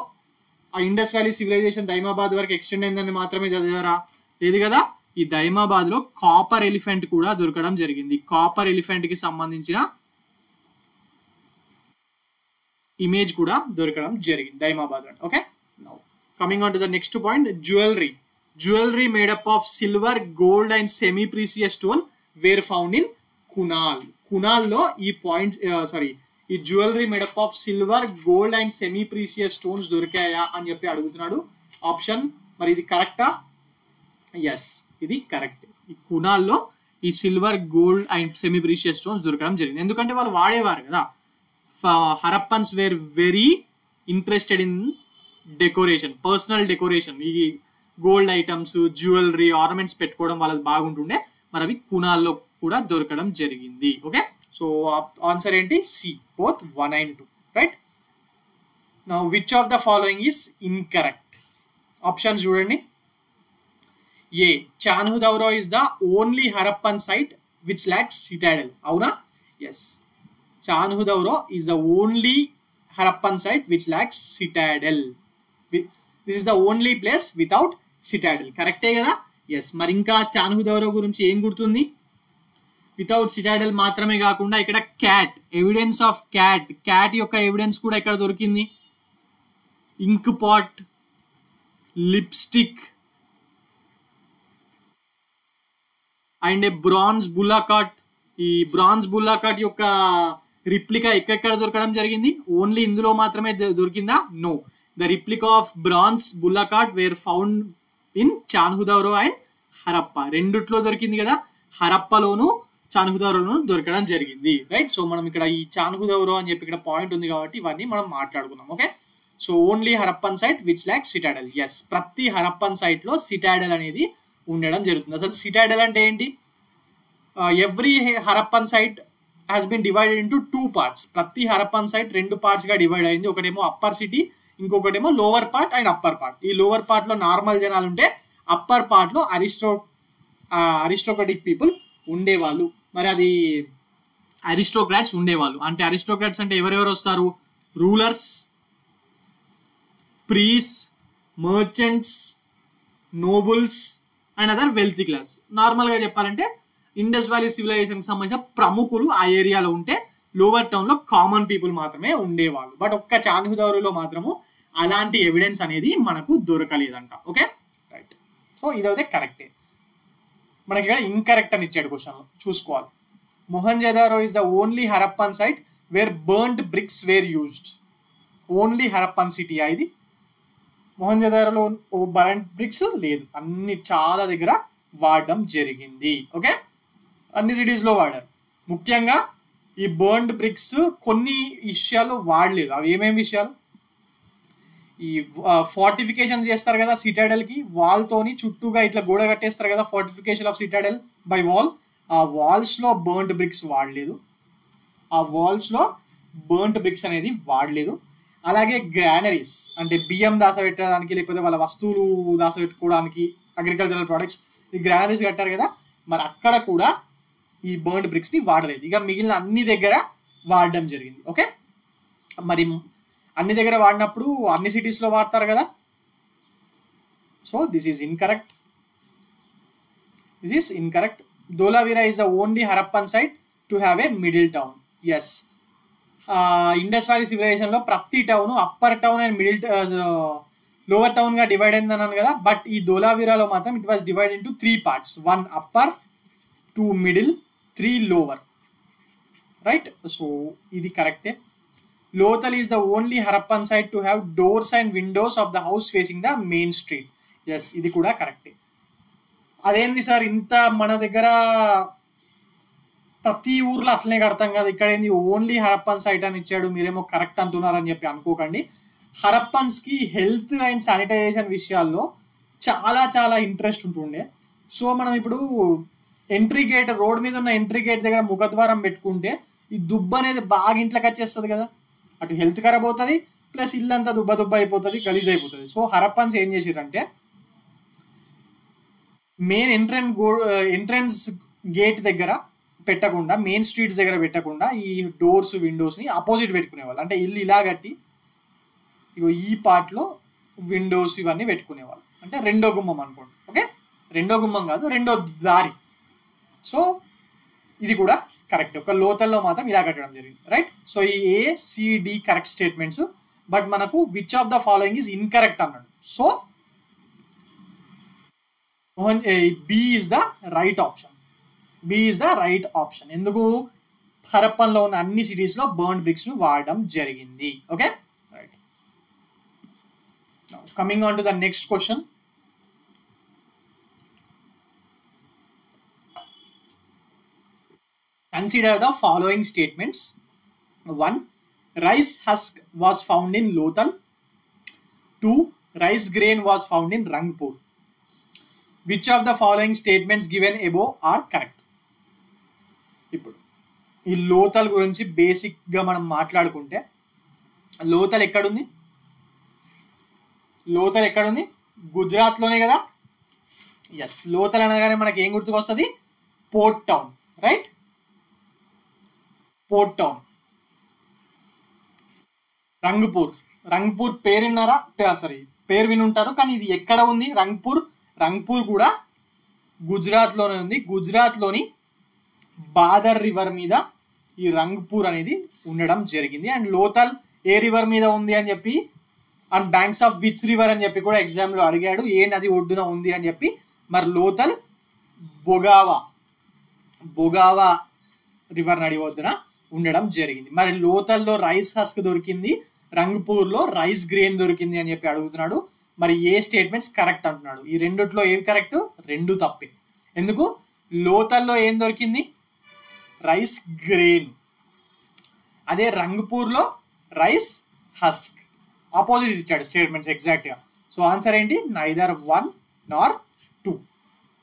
ఆ ఇండస్ వ్యాలీ సివిలైజేషన్ దైమాబాద్ వరకు ఎక్స్టెండ్ అయిందని మాత్రమే చదివారా? లేదు కదా. ఈ దైమాబాద్ లో కాపర్ ఎలిఫెంట్ కూడా దొరకడం జరిగింది. కాపర్ ఎలిఫెంట్ కి సంబంధించిన ఇమేజ్ కూడా దొరకడం జరిగింది Daimabad. Okay, now coming on to the next point. Jewellery made up of silver, gold and semi precious stone were found in కునాల్లో ఈ పాయింట్ ఈ jewellery made up of silver, gold and semi precious stones దొరికాయా అని చెప్పి అడుగుతున్నాడు. ఆప్షన్ మరి ఇది కరెక్టా? ఎస్, ఇది కరెక్ట్. ఈ కునాల్లో ఈ silver, gold and semi precious stones దొరకడం జరిగింది. ఎందుకంటే వాళ్ళు వాడేవారు కదా. Harappans were very interested in decoration, personal decoration. ఈ గోల్డ్ ఐటమ్స్, జ్యువెలరీ, ఆర్నమెంట్స్ పెట్టుకోవడం వాళ్ళది బాగుంటుండే. మరి అవి కునాల్లో కూడా దొరకడం జరిగింది. ఓకే, సో ఆన్సర్ ఏంటి? C, both 1 and 2, right? Now which of the following is incorrect? Options చూడండి. A, Chanhudaro is the only Harappan site which lacks citadel. అవునా? Yes, చాన్హుదౌరో is the only Harappan site which lacks citadel. This is the only place without citadel. కరెక్టే కదా. ఎస్, మరి ఇంకా చాన్హుదౌరో గురించి ఏం గుర్తుంది? వితౌట్ సిటాడెల్ మాత్రమే కాకుండా ఇక్కడ క్యాట్, ఎవిడెన్స్ ఆఫ్ క్యాట్ యొక్క ఎవిడెన్స్ కూడా ఇక్కడ దొరికింది. Ink pot, lipstick and a bronze bullock cart. ఈ బ్రాంజ్ బుల్లాకాట్ యొక్క రిప్లికా ఎక్కడెక్కడ దొరకడం జరిగింది? ఓన్లీ ఇందులో మాత్రమే దొరికిందా? No, the replica of bronze bullock cart were found in Chanhudaro and Harappa. రెండిట్లో దొరికింది కదా. హరప్పలోను చాన్హుదౌరోలోను దొరకడం జరిగింది, రైట్? సో మనం ఇక్కడ ఈ చాన్హుదౌరో అని చెప్పి ఇక్కడ పాయింట్ ఉంది కాబట్టి ఇవన్నీ మనం మాట్లాడుకున్నాం. Okay, so only Harappan site which lack citadel. Yes, ప్రతి హరప్పన్ సైట్ లో సిటాడెల్ అనేది ఉండడం జరుగుతుంది. అసలు సిటాడెల్ అంటే ఏంటి? Every Harappan site has been divided into 2 parts. ప్రతి హరప్పన్ సైట్ 2 parts గా డివైడ్ అయింది. ఒకటేమో అప్పర్ సిటీ, ఇంకొకటేమో lower part and upper part. ఈ లోవర్ పార్ట్ లో నార్మల్ జనాలు ఉంటే అప్పర్ పార్ట్ లో అరిస్టోక్రటిక్ పీపుల్ ఉండేవాళ్ళు. మరి అది అరిస్టోక్రాట్స్ ఉండేవాళ్ళు. అంటే అరిస్టోక్రాట్స్ అంటే ఎవరెవరు వస్తారు? Rulers, priests, merchants, nobles and other wealthy class. నార్మల్గా చెప్పాలంటే ఇండస్ వ్యాలీ సివిలైజేషన్కి సంబంధించిన ప్రముఖులు ఆ ఏరియాలో ఉంటే లోవర్ టౌన్లో కామన్ పీపుల్ మాత్రమే ఉండేవాళ్ళు. బట్ ఒక్క చాన్హుదౌరోలో మాత్రము అలాంటి ఎవిడెన్స్ అనేది మనకు దొరకలేదంట. Okay, right. సో ఇదైతే కరెక్టే. మనకి ఇక్కడ ఇన్కరెక్ట్ అని ఇచ్చాడు క్వశ్చన్, చూసుకోవాలి. Mohenjodaro is the only Harappan site where burned bricks were used. Only Harappan సిటీయా ఇది? మొహంజదారోలో బర్న్డ్ బ్రిక్స్ లేదు, అన్ని చాలా దగ్గర వాడడం జరిగింది. ఓకే, అన్ని సిటీస్లో వాడారు. ముఖ్యంగా ఈ బర్న్డ్ బ్రిక్స్ కొన్ని విషయాల్లో వాడలేదు. అవి ఏమేమి విషయాలు? ఈ ఫోర్టిఫికేషన్ చేస్తారు కదా సిటాడెల్ కి, వాల్ తోని చుట్టూగా ఇట్లా గోడ కట్టేస్తారు కదా, fortification of Citadel by wall. ఆ వాల్స్ లో బర్న్డ్ బ్రిక్స్ వాడలేదు. అనేది వాడలేదు. అలాగే గ్రానరీస్ అంటే బియ్యం దాచబెట్టడానికి లేకపోతే వాళ్ళ వస్తువులు దాచబెట్టుకోవడానికి, అగ్రికల్చరల్ ప్రొడక్ట్స్, ఈ గ్రానరీస్ కట్టారు కదా, మరి అక్కడ కూడా ఈ బర్న్డ్ బ్రిక్స్ ని వాడలేదు. ఇక మిగిలిన అన్ని దగ్గర వాడడం జరిగింది. ఓకే, మరి అన్ని దగ్గర వాడినప్పుడు అన్ని సిటీస్లో వాడతారు కదా. So this is incorrect. Dholavira is the only Harappan site to have a middle town. Yes, Indus valley సివిలైజేషన్లో ప్రతి town upper town and lower టౌన్గా డివైడ్ అయింది అన్నాను కదా. బట్ ఈ ధోలావీరాలో మాత్రం it was divide into 3 parts. 1 upper, 2 middle, 3 lower, right? So ఇది కరెక్టే. Lothal is the only Harappan site to have doors and windows of the house facing the main street. Yes, ఇది కూడా కరెక్టే. అదేంది సార్ ఇంత మన దగ్గర ప్రతి ఊర్లో అట్లనే కడతాం కదా, ఇక్కడ ఏంది ఓన్లీ హరప్పన్ సైట్ అని ఇచ్చాడు, మీరేమో కరెక్ట్ అంటున్నారని చెప్పి అనుకోకండి. హరప్పన్స్కి హెల్త్ అండ్ శానిటైజేషన్ విషయాల్లో చాలా చాలా ఇంట్రెస్ట్ ఉంటుండే. సో మనం ఇప్పుడు ఎంట్రీ గేట్, రోడ్ మీద ఉన్న ఎంట్రీ గేట్ దగ్గర ముఖద్వారం పెట్టుకుంటే ఈ దుబ్బ అనేది బాగా ఇంట్లోకి వచ్చేస్తుంది కదా, అటు హెల్త్ ఖరాబ్ అవుతుంది, ప్లస్ ఇల్లంతా దుబ్బ అయిపోతుంది, గలీజ్ అయిపోతుంది. సో హరప్పన్స్ ఏం చేసిరంటే మెయిన్ ఎంట్రన్స్ గేట్ దగ్గర పెట్టకుండా, మెయిన్ స్ట్రీట్స్ దగ్గర పెట్టకుండా ఈ డోర్స్ విండోస్ని అపోజిట్ పెట్టుకునేవాళ్ళు. అంటే ఇల్లు ఇలా కట్టి ఇగో ఈ పార్ట్లో విండోస్ ఇవన్నీ పెట్టుకునేవాళ్ళు. అంటే రెండో గుమ్మం అనుకోండి. ఓకే, రెండో గుమ్మం కాదు, రెండో దారి. సో ఇది కూడా కరెక్ట్. ఒక లోతల్లో మాత్రం ఇలా కట్టడం జరిగింది, రైట్. సో ఈ ACD కరెక్ట్ స్టేట్మెంట్స్, బట్ మనకు which of the following is incorrect అన్నాడు. So B is the right option. B is the right option. ఎందుకు హరప్పన్లో ఉన్న అన్ని సిటీస్లో బర్న్ బ్రిక్స్ను వాడడం జరిగింది. Okay, right. Coming on to the next question. Consider the following statements. 1. Rice husk was found in Lothal. 2. Rice grain was found in Rangpur. Which of the following statements given above are correct? ఇప్పుడు ఈ లోథల్ గురించి బేసిక్గా మనం మాట్లాడుకుంటే, లోథల్ ఎక్కడుంది? లోథల్ ఎక్కడుంది? గుజరాత్లోనే కదా. ఎస్, లోథల్ అనగానే మనకి ఏం గుర్తుకొస్తుంది? Port town, right. Port town. Rangpur పేరు విన్నారా? పేరు వినుంటారు, కానీ ఇది ఎక్కడ ఉంది? రంగ్పూర్ కూడా గుజరాత్లోనే ఉంది. గుజరాత్లోని బాదర్ రివర్ మీద ఈ రంగ్పూర్ అనేది ఉండడం జరిగింది. అండ్ లోథల్ ఏ రివర్ మీద ఉంది అని చెప్పి, and banks of which river అని చెప్పి కూడా ఎగ్జామ్లో అడిగాడు, ఏ నది ఒడ్డున ఉంది అని చెప్పి. మరి లోథల్ బొగావా రివర్ నడి ఒడ్డున ఉండడం జరిగింది. మరి లోథల్లో రైస్ హస్క్ దొరికింది, రంగ్పూర్లో రైస్ గ్రెయిన్ దొరికింది అని చెప్పి అడుగుతున్నాడు. మరి ఏ స్టేట్మెంట్స్ కరెక్ట్ అంటున్నాడు? ఈ రెండిట్లో ఏవి కరెక్ట్? రెండు తప్పే. ఎందుకు? లోథల్లో ఏం దొరికింది? Rice grain. అదే రంగ్పూర్లో రైస్ హస్క్. ఆపోజిట్ ఇచ్చాడు స్టేట్మెంట్స్ ఎగ్జాక్ట్గా. సో ఆన్సర్ ఏంటి? నైదర్ 1 నార్ 2.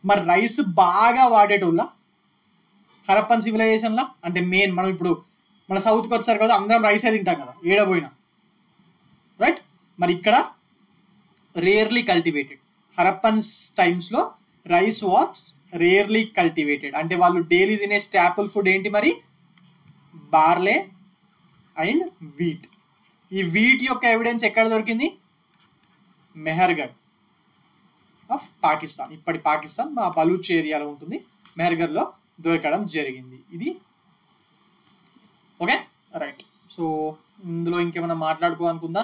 మరి రైస్ బాగా వాడేటోళ్ళ హరప్పన్ సివిలైజేషన్లా, అంటే మెయిన్ మనం ఇప్పుడు మన సౌత్కి వచ్చారు కదా, అందరం రైసే తింటాం కదా ఏడపోయినా, రైట్. మరి ఇక్కడ రేర్లీ కల్టివేటెడ్. హరప్పన్స్ టైమ్స్లో రైస్ వాజ్ రేర్లీ కల్టివేటెడ్. అంటే వాళ్ళు డైలీ తినే స్టాపుల్ ఫుడ్ ఏంటి మరి? బార్లే అండ్ వీట్. ఈ వీట్ యొక్క ఎవిడెన్స్ ఎక్కడ దొరికింది? మెహర్గఢ్ ఆఫ్ పాకిస్తాన్, ఇప్పటి పాకిస్తాన్, మా బలూచ్ ఏరియాలో ఉంటుంది. మెహర్గఢ్లో దొరకడం జరిగింది ఇది. Okay, right. సో ఇందులో ఇంకేమైనా మాట్లాడుకోవాలనుకుందా?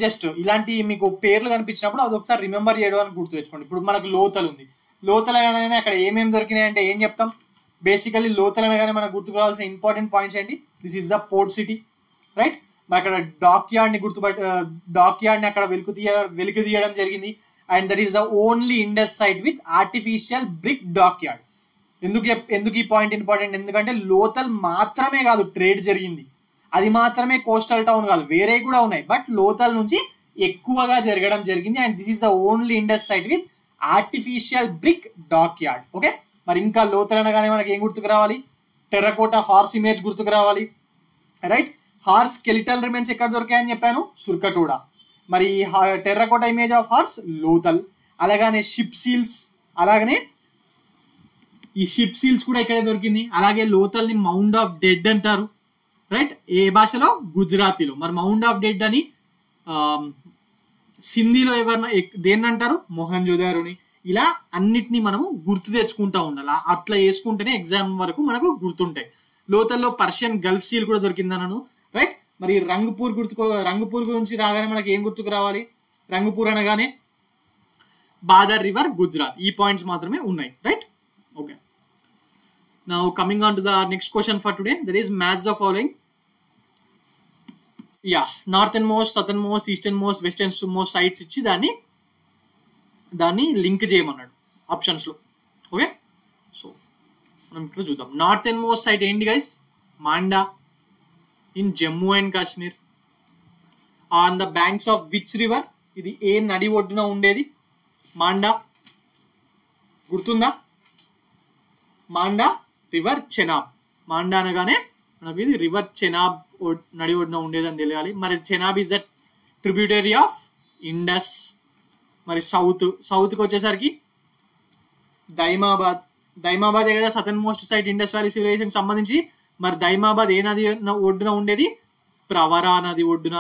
జస్ట్ ఇలాంటి మీకు పేర్లు కనిపించినప్పుడు అది ఒకసారి రిమెంబర్ చేయడానికి గుర్తు తెచ్చుకోండి. ఇప్పుడు మనకు లోథల్ ఉంది. లోథల్ అనగానే అక్కడ ఏమేమి దొరికినాయి అంటే ఏం చెప్తాం? బేసికలీ లోథల్ అనగానే మనకు గుర్తుకు రావాల్సిన ఇంపార్టెంట్ పాయింట్స్ ఏంటి? This is the port city, right. మరి అక్కడ డాక్ యార్డ్ని అక్కడ వెలికి తీయడం జరిగింది. And that is the only Indus site with artificial brick dock yard. ఎందుకు ఈ పాయింట్ ఇంపార్టెంట్? ఎందుకంటే లోథల్ మాత్రమే కాదు ట్రేడ్ జరిగింది, అది మాత్రమే కోస్టల్ టౌన్ కాదు, వేరే కూడా ఉన్నాయి, బట్ లోథల్ నుంచి ఎక్కువగా జరగడం జరిగింది. And this is the only Indus site with artificial brick dock yard. Okay, మరి ఇంకా లోథల్ అనగానే మనకి ఏం గుర్తుకు రావాలి? టెర్రకోటా హార్స్ ఇమేజ్ గుర్తుకు రావాలి, రైట్. హార్స్ స్కెలిటల్ రిమైన్స్ ఎక్కడ దొరికాయని చెప్పాను? సుర్కటోడా. మరి terracotta image of horse Lothal. అలాగనే షిప్ సీల్స్, అలాగనే ఈ షిప్ సీల్స్ కూడా ఇక్కడే దొరికింది. అలాగే లోథల్ని మౌండ్ ఆఫ్ డెడ్ అంటారు, రైట్. ఏ భాషలో? గుజరాతీలో. మరి మౌండ్ ఆఫ్ డెడ్ అని సింధీలో దేన్ని అంటారు? మొహంజోదారోని. ఇలా అన్నిటినీ మనము గుర్తు తెచ్చుకుంటూ ఉండాలి. అట్లా వేసుకుంటేనే ఎగ్జామ్ వరకు మనకు గుర్తుంటాయి. లోథల్లో పర్షియన్ గల్ఫ్ సీల్ కూడా దొరికిందన్నాను, రైట్. మరి రంగుపూర్ గురించి రాగానే మనకి ఏం గుర్తుకు రావాలి? రంగుపూర్ అనగానే బాదర్ రివర్, గుజరాత్. ఈ పాయింట్స్ మాత్రమే ఉన్నాయి, right. Okay, now coming on to the next question for today, that is match the following. Yeah northernmost, southernmost, easternmost, westernmost sites ఇచ్చి దాన్ని లింక్ చేయమన్నాడు ఆప్షన్స్లో. ఓకే, సో మనం ఇక్కడ చూద్దాం. నార్థన్ మోస్ట్ సైట్ ఏంటి guys? Manda in Jammu and Kashmir. On the banks of which river? ఇది ఏ నది ఒడ్డున ఉండేది? మాండా. గుర్తుందా? మాండా రివర్ చెనాబ్. మాండా అనగానే మనకి ఇది రివర్ చెనాబ్ నడి ఒడ్డున ఉండేదని తెలియాలి. మరి Chenab is the tributary of Indus. మరి సౌత్కి వచ్చేసరికి దైమాబాదే కదా southern most site Indus valley civilisation సంబంధించి. మరి దైమాబాద్ ఏ నది ఒడ్డున ఉండేది? ప్రవరా నది ఒడ్డున.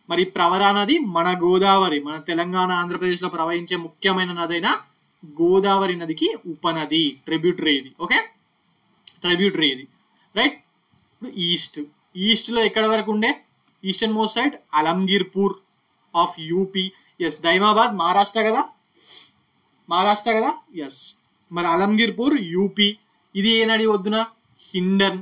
మరి ప్రవరా నది మన గోదావరి, మన తెలంగాణ ఆంధ్రప్రదేశ్లో ప్రవహించే ముఖ్యమైన నది అయిన గోదావరి నదికి ఉపనది, ట్రిబ్యూటరీ ఇది. ఓకే, ట్రిబ్యూటరీ ఇది, రైట్. ఇప్పుడు ఈస్ట్లో ఎక్కడ వరకు ఉండే? Easternmost site Alamgirpur of UP. Yes, Daimabad Maharashtra కదా, ఎస్. మరి అలంగీర్పూర్ యూపీ. ఇది ఏ నది ఒడ్డున? హిండన్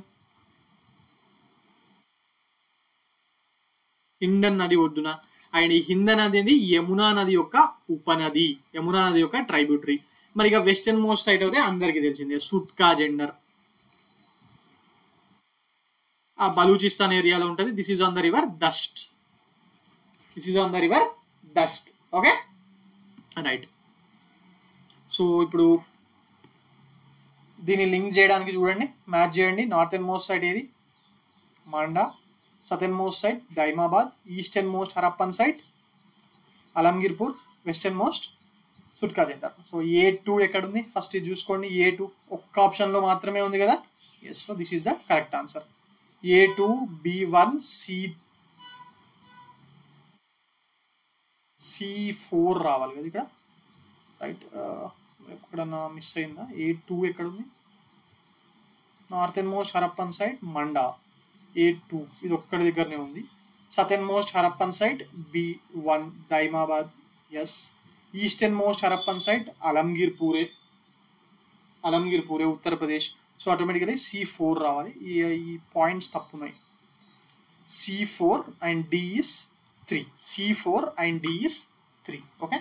నది ఒడ్డున. అండ్ ఈ హిందన్ నది అనేది యమునా నది యొక్క ఉపనది, యమునా నది యొక్క ట్రైబ్యూటరీ. మరి ఇక వెస్టర్న్ మోస్ట్ సైట్ అయితే అందరికీ తెలిసిందే, సుట్కా జెండర్. ఆ బలూచిస్తాన్ ఏరియాలో ఉంటుంది. This is on the river dust. Okay, right. So ఇప్పుడు దీన్ని లింక్ చేయడానికి చూడండి, మ్యాచ్ చేయండి. నార్థన్ మోస్ట్ సైట్ ఏది? Manda. Southern most site Daimabad. Eastern most Harappan site Alamgirpur. Western most Sutkagen Dor. So A2 ఎక్కడుంది? ఫస్ట్ ఇది చూసుకోండి. A2 ఒక్క ఆప్షన్లో మాత్రమే ఉంది కదా. Yes, so this is the correct answer. A2 B1 C4 రావాలి కదా ఇక్కడ, రైట్. ఎక్కడన్నా మిస్ అయిందా? A2 ఎక్కడుంది? Northern most Harappan site Manda. A2 ఇది ఒక్కడి దగ్గరనే ఉంది. Southern most Harappan site B1 Daimabad. Yes. Eastern most Harappan site అలంగీర్పూరే ఉత్తరప్రదేశ్. సో ఆటోమేటికలీ C4 రావాలి. ఈ పాయింట్స్ తప్పున్నాయి. C4 and D is 3. Okay,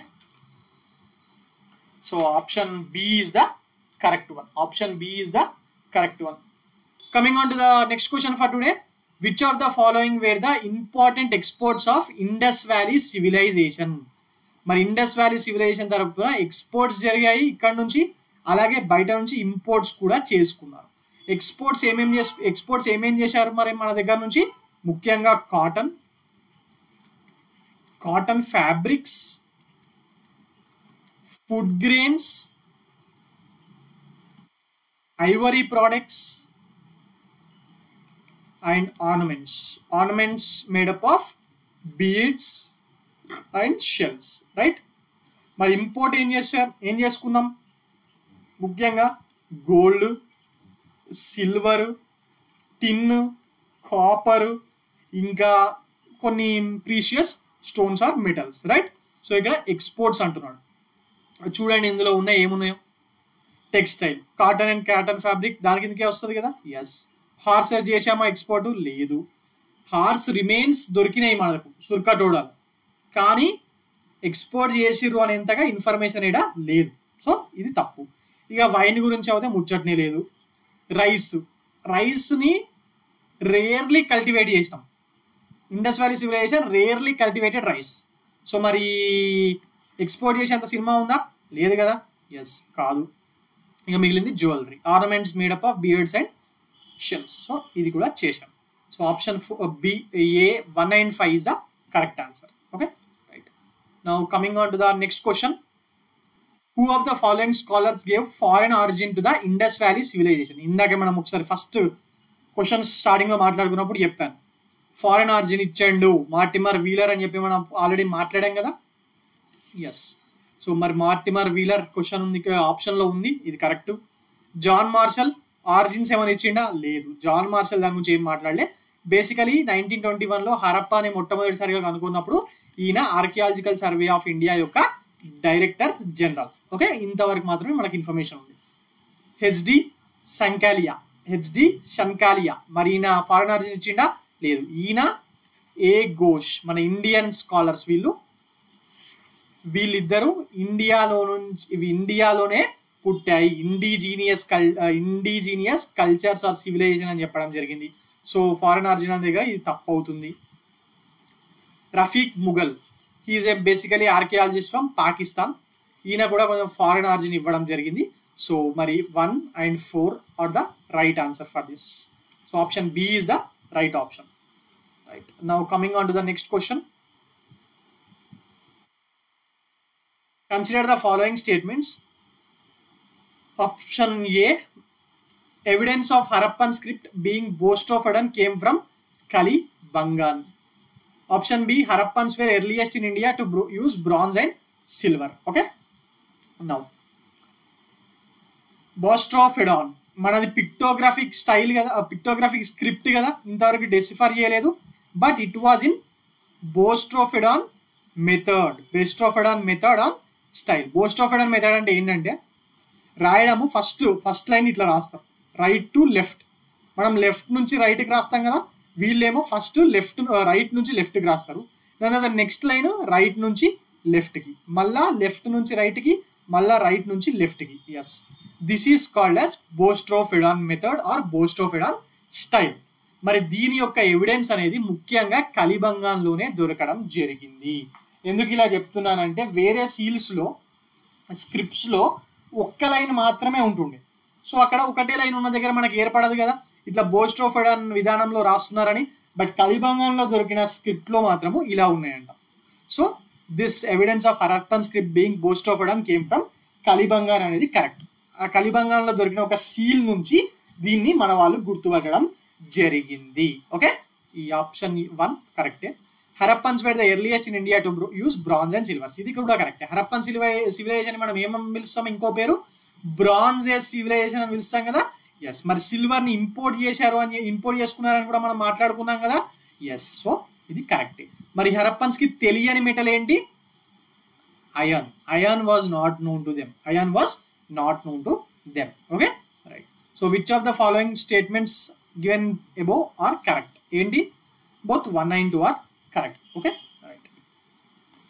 so option B is the correct one. Coming on to the next question for today. Which of the following were the important exports of Indus Valley Civilization? మరి ఇండస్ వ్యాలీ సివిలైజేషన్ తరపున ఎక్స్పోర్ట్స్ జరిగాయి ఇక్కడ నుంచి, అలాగే బయట నుంచి ఇంపోర్ట్స్ కూడా చేసుకున్నారు. ఎక్స్పోర్ట్స్ ఏమేం చేశారు మరి మన దగ్గర నుంచి? ముఖ్యంగా cotton fabrics, food grains, Ivory products and ornaments made up of beads and shells, right. మరి ఇంపోర్ట్ ఏం చేసుకున్నాం? ముఖ్యంగా గోల్డ్, సిల్వర్, టిన్, కాపర్, ఇంకా కొన్ని precious stones or metals, right. So ఇక్కడ ఎక్స్పోర్ట్స్ అంటున్నాడు. చూడండి ఇందులో ఏమున్నాయో. టెక్స్టైల్, కాటన్ ఫ్యాబ్రిక్ దాని కిందకే వస్తుంది కదా. ఎస్. హార్సెస్ చేసామా ఎక్స్పోర్ట్? లేదు. హార్స్ రిమైన్స్ దొరికినాయి మనకు సుర్కటోడాలో, కానీ ఎక్స్పోర్ట్ చేసిర్రు అనేంతగా ఇన్ఫర్మేషన్ ఇక్కడ లేదు. సో ఇది తప్పు. ఇక వైన్ గురించి అయితే ముచ్చటనే లేదు. రైస్ని రేర్లీ కల్టివేట్ చేసినాం. Indus valley civilisation rarely cultivated rice. So మరి ఎక్స్పోర్ట్ చేసేంత సినిమా ఉందా? లేదు కదా. ఎస్, కాదు. ఇక మిగిలింది jewellery, ornaments made up of beads and shells. So ఇది కూడా చేశాం. So option A1 and 5 is the correct answer. Okay, right. Now coming on to the next question. Who of the following scholars gave foreign origin to the Indus Valley civilization? ఇందాక మనం ఒకసారి ఫస్ట్ క్వశ్చన్ స్టార్టింగ్ లో మాట్లాడుకున్నప్పుడు చెప్పాను, ఫారెన్ ఆరిజిన్ ఇచ్చాడు మార్టిమర్ వీలర్ అని చెప్పి మనం ఆల్రెడీ మాట్లాడాం కదా. ఎస్. సో మరి మార్టిమర్ వీలర్ క్వశ్చన్ ఉంది, ఆప్షన్ లో ఉంది, ఇది కరెక్ట్. జాన్ మార్షల్ ఆరిజిన్స్ ఏమైనా ఇచ్చిండా? లేదు. జాన్ మార్షల్ దాని గురించి ఏం మాట్లాడలే. బేసికలీ 1921లో హరప్పాని మొట్టమొదటిసారిగా కనుక్కున్నప్పుడు ఈయన ఆర్కియాలజికల్ సర్వే ఆఫ్ ఇండియా యొక్క డైరెక్టర్ జనరల్. ఓకే, ఇంతవరకు మాత్రమే మనకి ఇన్ఫర్మేషన్ ఉంది. హెచ్డి షంకాలియా మరి ఈయన ఫారెన్ ఆరిజిన్ ఇచ్చిండా? లేదు. ఈయన ఏ ఘోష్, మన ఇండియన్ స్కాలర్స్ వీళ్ళిద్దరూ ఇండియాలోనే పుట్టాయి, ఇండిజీనియస్ కల్చర్స్ ఆర్ సివిలైజేషన్ అని చెప్పడం జరిగింది. సో ఫారెన్ ఆరిజిన్ దగ్గర ఇది తప్పు అవుతుంది. Rafique Mughal, he is a basically archaeologist from Pakistan. ఈయన కూడా కొంచెం ఫారెన్ ఆరిజిన్ ఇవ్వడం జరిగింది. సో మరి 1 and 4 are the right answer for this. So option B is the right option. Right, now coming on to the next question. Consider the following statements. Option A, evidence of Harappan script being Bostrophodon came from Kalibangan. Option B, Harappans were earliest in India to use bronze and silver. Okay. Now, Bostrophodon, మనది పిక్టోగ్రాఫిక్ స్టైల్ కదా, పిక్టోగ్రాఫిక్ స్క్రిప్ట్ కదా, ఇంతవరకు డెసిఫర్ చేయలేదు. But it was in boustrophedon method on style. Boustrophedon method అంటే ఏంటంటే రాయడము ఫస్ట్ లైన్ ఇట్లా రాస్తాం, రైట్ టు లెఫ్ట్. మనం లెఫ్ట్ నుంచి రైట్కి రాస్తాం కదా, వీళ్ళేమో ఫస్ట్ రైట్ నుంచి లెఫ్ట్కి రాస్తారు. దాని తర్వాత నెక్స్ట్ లైన్ రైట్ నుంచి లెఫ్ట్కి, మళ్ళా లెఫ్ట్ నుంచి రైట్కి, మళ్ళా రైట్ నుంచి లెఫ్ట్కి. Yes, this is called as boustrophedon method or boustrophedon style. మరి దీని యొక్క ఎవిడెన్స్ అనేది ముఖ్యంగా కలిబంగాన్లోనే దొరకడం జరిగింది. ఎందుకు ఇలా చెప్తున్నానంటే వేరే సీల్స్లో స్క్రిప్ట్స్లో ఒక్క లైన్ మాత్రమే ఉంటుండే. సో అక్కడ ఒకటే లైన్ ఉన్న దగ్గర మనకి ఏర్పడదు కదా ఇట్లా బోస్ట్రోఫెడాన్ విధానంలో రాస్తున్నారని. బట్ కలిబంగాన్లో దొరికిన స్క్రిప్ట్లో మాత్రము ఇలా ఉన్నాయంట. So this evidence of Harappan script being boustrophedon came from Kalibangan అనేది కరెక్ట్. ఆ కలిబంగాన్లో దొరికిన ఒక సీల్ నుంచి దీన్ని మన వాళ్ళు గుర్తుపట్టడం జరిగింది. ఓకే, ఈ ఆప్షన్ 1 కరెక్టే. Harappans wear the earliest in India to use bronze and silvers, ఇది కూడా కరెక్టే. హరప్పన్ సివిలైజేషన్ మనం ఏమని పిలుస్తాం, ఇంకో పేరు బ్రాంజ్ సివిలైజేషన్ అని పిలుస్తాం కదా. ఎస్, మరి సిల్వర్ని ఇంపోర్ట్ చేసుకున్నారని కూడా మనం మాట్లాడుకున్నాం కదా. ఎస్, సో ఇది కరెక్టే. మరి హరప్పన్స్కి తెలియని మెటల్ ఏంటి? Iron was not known to them. Okay, right. So which of the following statements given above are correct? ఏంటి? both 1 and 2 are correct. Okay, right.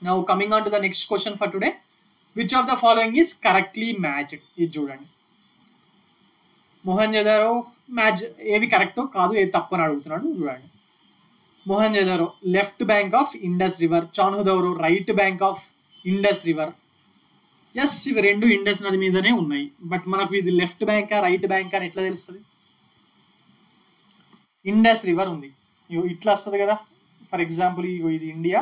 Now coming on to the next question for today. Which of the following is correctly matched? ఇది చూడండి. మొహంజదారో మ్యాచ్ ఏవి కరెక్టో కాదు ఏది తప్పు అని అడుగుతున్నాడు. చూడండి, Mohenjodaro left bank of Indus river, Chanhudaro right bank of Indus river. Yes, ఇవి రెండు ఇండస్ నది మీదనే ఉన్నాయి. బట్ మనకు ఇది లెఫ్ట్ బ్యాంకా రైట్ బ్యాంక్ అని ఎట్లా తెలుస్తుంది? ఇండస్ రివర్ ఉంది, ఇట్లా వస్తుంది కదా. ఫర్ ఎగ్జాంపుల్ ఇది ఇండియా,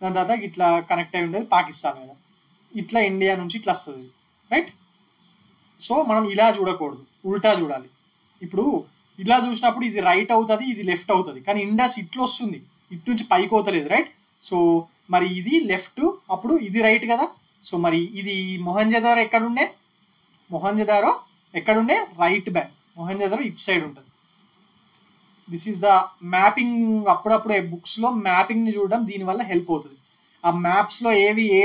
దాని తర్వాత ఇట్లా కనెక్ట్ అయి ఉండేది పాకిస్తాన్ కదా, ఇట్లా ఇండియా నుంచి ఇట్లా వస్తుంది, రైట్. సో మనం ఇలా చూడకూడదు, ఉల్టా చూడాలి. ఇప్పుడు ఇలా చూసినప్పుడు ఇది రైట్ అవుతుంది, ఇది లెఫ్ట్ అవుతుంది. కానీ ఇండస్ ఇట్లా వస్తుంది, ఇటు నుంచి పైకి అవుతలేదు, రైట్. సో మరి ఇది లెఫ్ట్, అప్పుడు ఇది రైట్ కదా. సో మరి ఇది మొహంజదారో ఎక్కడుండే రైట్ బ్యాంక్. మొహంజదారో ఇటు సైడ్ ఉంటుంది. This is the mapping. అప్పుడప్పుడు బుక్స్లో మ్యాపింగ్ని చూడడం దీనివల్ల హెల్ప్ అవుతుంది. ఆ మ్యాప్స్లో ఏవి ఏ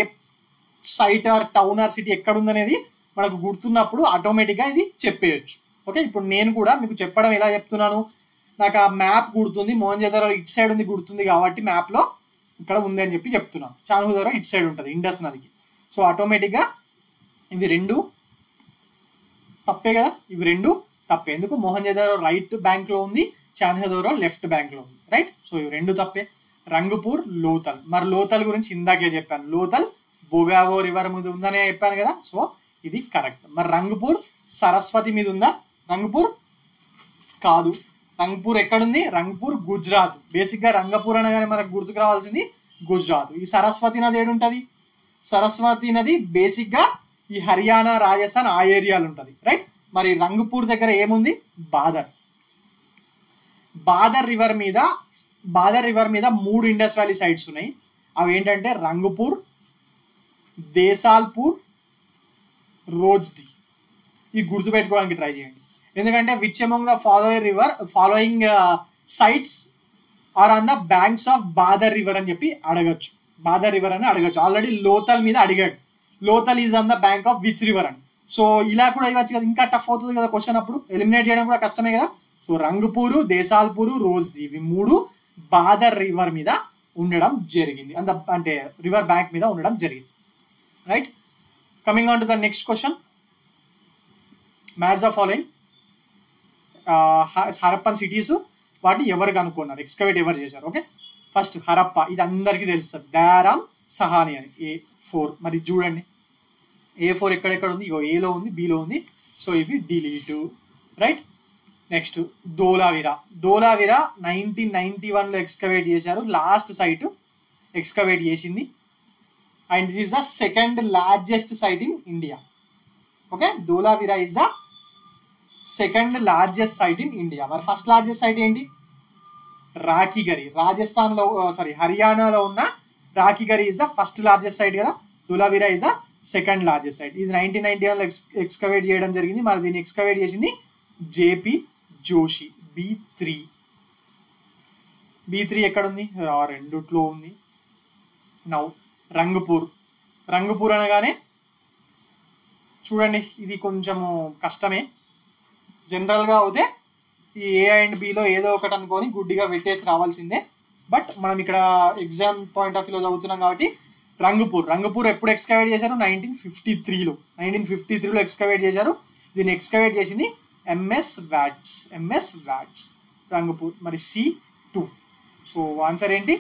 site or town or city ఎక్కడుందనేది మనకు గుర్తున్నప్పుడు ఆటోమేటిక్గా ఇది చెప్పేయచ్చు. ఓకే, ఇప్పుడు నేను కూడా మీకు చెప్పడం ఎలా చెప్తున్నాను, నాకు ఆ మ్యాప్ గుర్తుంది, మొహంజదారో ఇటు సైడ్ ఉంది గుర్తుంది కాబట్టి మ్యాప్లో ఇక్కడ ఉంది అని చెప్పి చెప్తున్నాను. చాన్హుదౌరో ఇటు సైడ్ ఉంటుంది ఇండస్ నదికి. సో ఆటోమేటిక్గా ఇవి రెండు తప్పే కదా, ఇవి రెండు తప్పే. ఎందుకు? మొహంజదారో రైట్ బ్యాంక్లో ఉంది, చాన్హుదౌరో లెఫ్ట్ బ్యాంక్లో ఉంది, రైట్. సో ఇవి రెండు తప్పే. రంగపూర్, లోతల్. మరి లోతల్ గురించి ఇందాకే చెప్పాను, లోతల్ బొగావో రివర్ మీద ఉందనే చెప్పాను కదా. సో ఇది కరెక్ట్. మరి రంగపూర్ సరస్వతి మీద ఉందా? రంగపూర్ కాదు. రంగపూర్ ఎక్కడుంది? రంగపూర్ గుజరాత్. బేసిక్గా రంగపూర్ అనగానే మనకు గుర్తుకు రావాల్సింది గుజరాత్. ఈ సరస్వతి నది ఏడుంటుంది? సరస్వతి నది బేసిక్గా ఈ హర్యానా, రాజస్థాన్ ఆ ఏరియాలు ఉంటుంది, రైట్. మరి రంగపూర్ దగ్గర ఏముంది? బాదర్ రివర్ మీద 3 ఇండస్ వ్యాలీ సైట్స్ ఉన్నాయి. అవి ఏంటంటే రంగపూర్, దేశాల్పూర్, రోజ్ది. ఇది గుర్తుపెట్టుకోవడానికి ట్రై చేయండి. ఎందుకంటే which among the following sites are on the banks of Bhadar river అని చెప్పి అడగచ్చు. బాదర్ రివర్ అని అడగచ్చు. ఆల్రెడీ లోతల్ మీద అడిగాడు, Lothal is on the bank of which river అని. సో ఇలా కూడా ఇవ్వచ్చు కదా, ఇంకా టఫ్ అవుతుంది కదా క్వశ్చన్, అప్పుడు ఎలిమినేట్ చేయడం కూడా కష్టమే కదా. సో రంగపూరు, దేశాల్పూరు, రోజ్ది, ఇవి 3 బాదర్ రివర్ మీద ఉండడం జరిగింది, అంటే రివర్ బ్యాంక్ మీద ఉండడం జరిగింది. Right, coming on to the next question. Match the following Harappan cities, వాటిని ఎవరు కనుక్కున్నారు, ఎక్స్కవేట్ ఎవరు చేశారు? ఓకే, ఫస్ట్ హరప్ప, ఇది అందరికీ తెలుస్తుంది, దయారామ్ సహాని అని, A4. మరి చూడండి A4 ఎక్కడెక్కడ ఉంది, ఇగో ఏలో ఉంది, బిలో ఉంది, సో ఇవి డిలీట్. Right, next Dholavira. 1991లో ఎక్స్కవేట్ చేశారు, లాస్ట్ సైట్ ఎక్స్కవేట్ చేసింది. And this is the second largest site in India. Okay, Dholavira is the second largest site in India. మరి ఫస్ట్ లార్జెస్ట్ సైట్ ఏంటి? రాఖీగరి, రాజస్థాన్లో హర్యానాలో ఉన్న Rakhigarhi is the first largest site కదా. Dholavira is the second largest site. ఇది 1991లో ఎక్స్కవేట్ చేయడం జరిగింది. మరి దీన్ని ఎక్స్కవేట్ చేసింది జేపీ జోషి. B3 ఎక్కడ ఉంది? రెండుట్లో ఉంది. నౌ రంగపూర్ అనగానే చూడండి, ఇది కొంచెము కష్టమే. జనరల్గా అయితే ఈ A అండ్ Bలో ఏదో ఒకటి అనుకొని గుడ్డిగా పెట్టేసి రావాల్సిందే. బట్ మనం ఇక్కడ ఎగ్జామ్ పాయింట్ ఆఫ్ వ్యూలో చదువుతున్నాం కాబట్టి రంగపూర్ ఎప్పుడు ఎక్స్కవేట్ చేశారు? 1953లో ఎక్స్కవేట్ చేశారు. దీన్ని ఎక్స్కవేట్ చేసింది MS వాట్స్ రంగపూర్. మరి C2. సో ఆన్సర్ ఏంటి?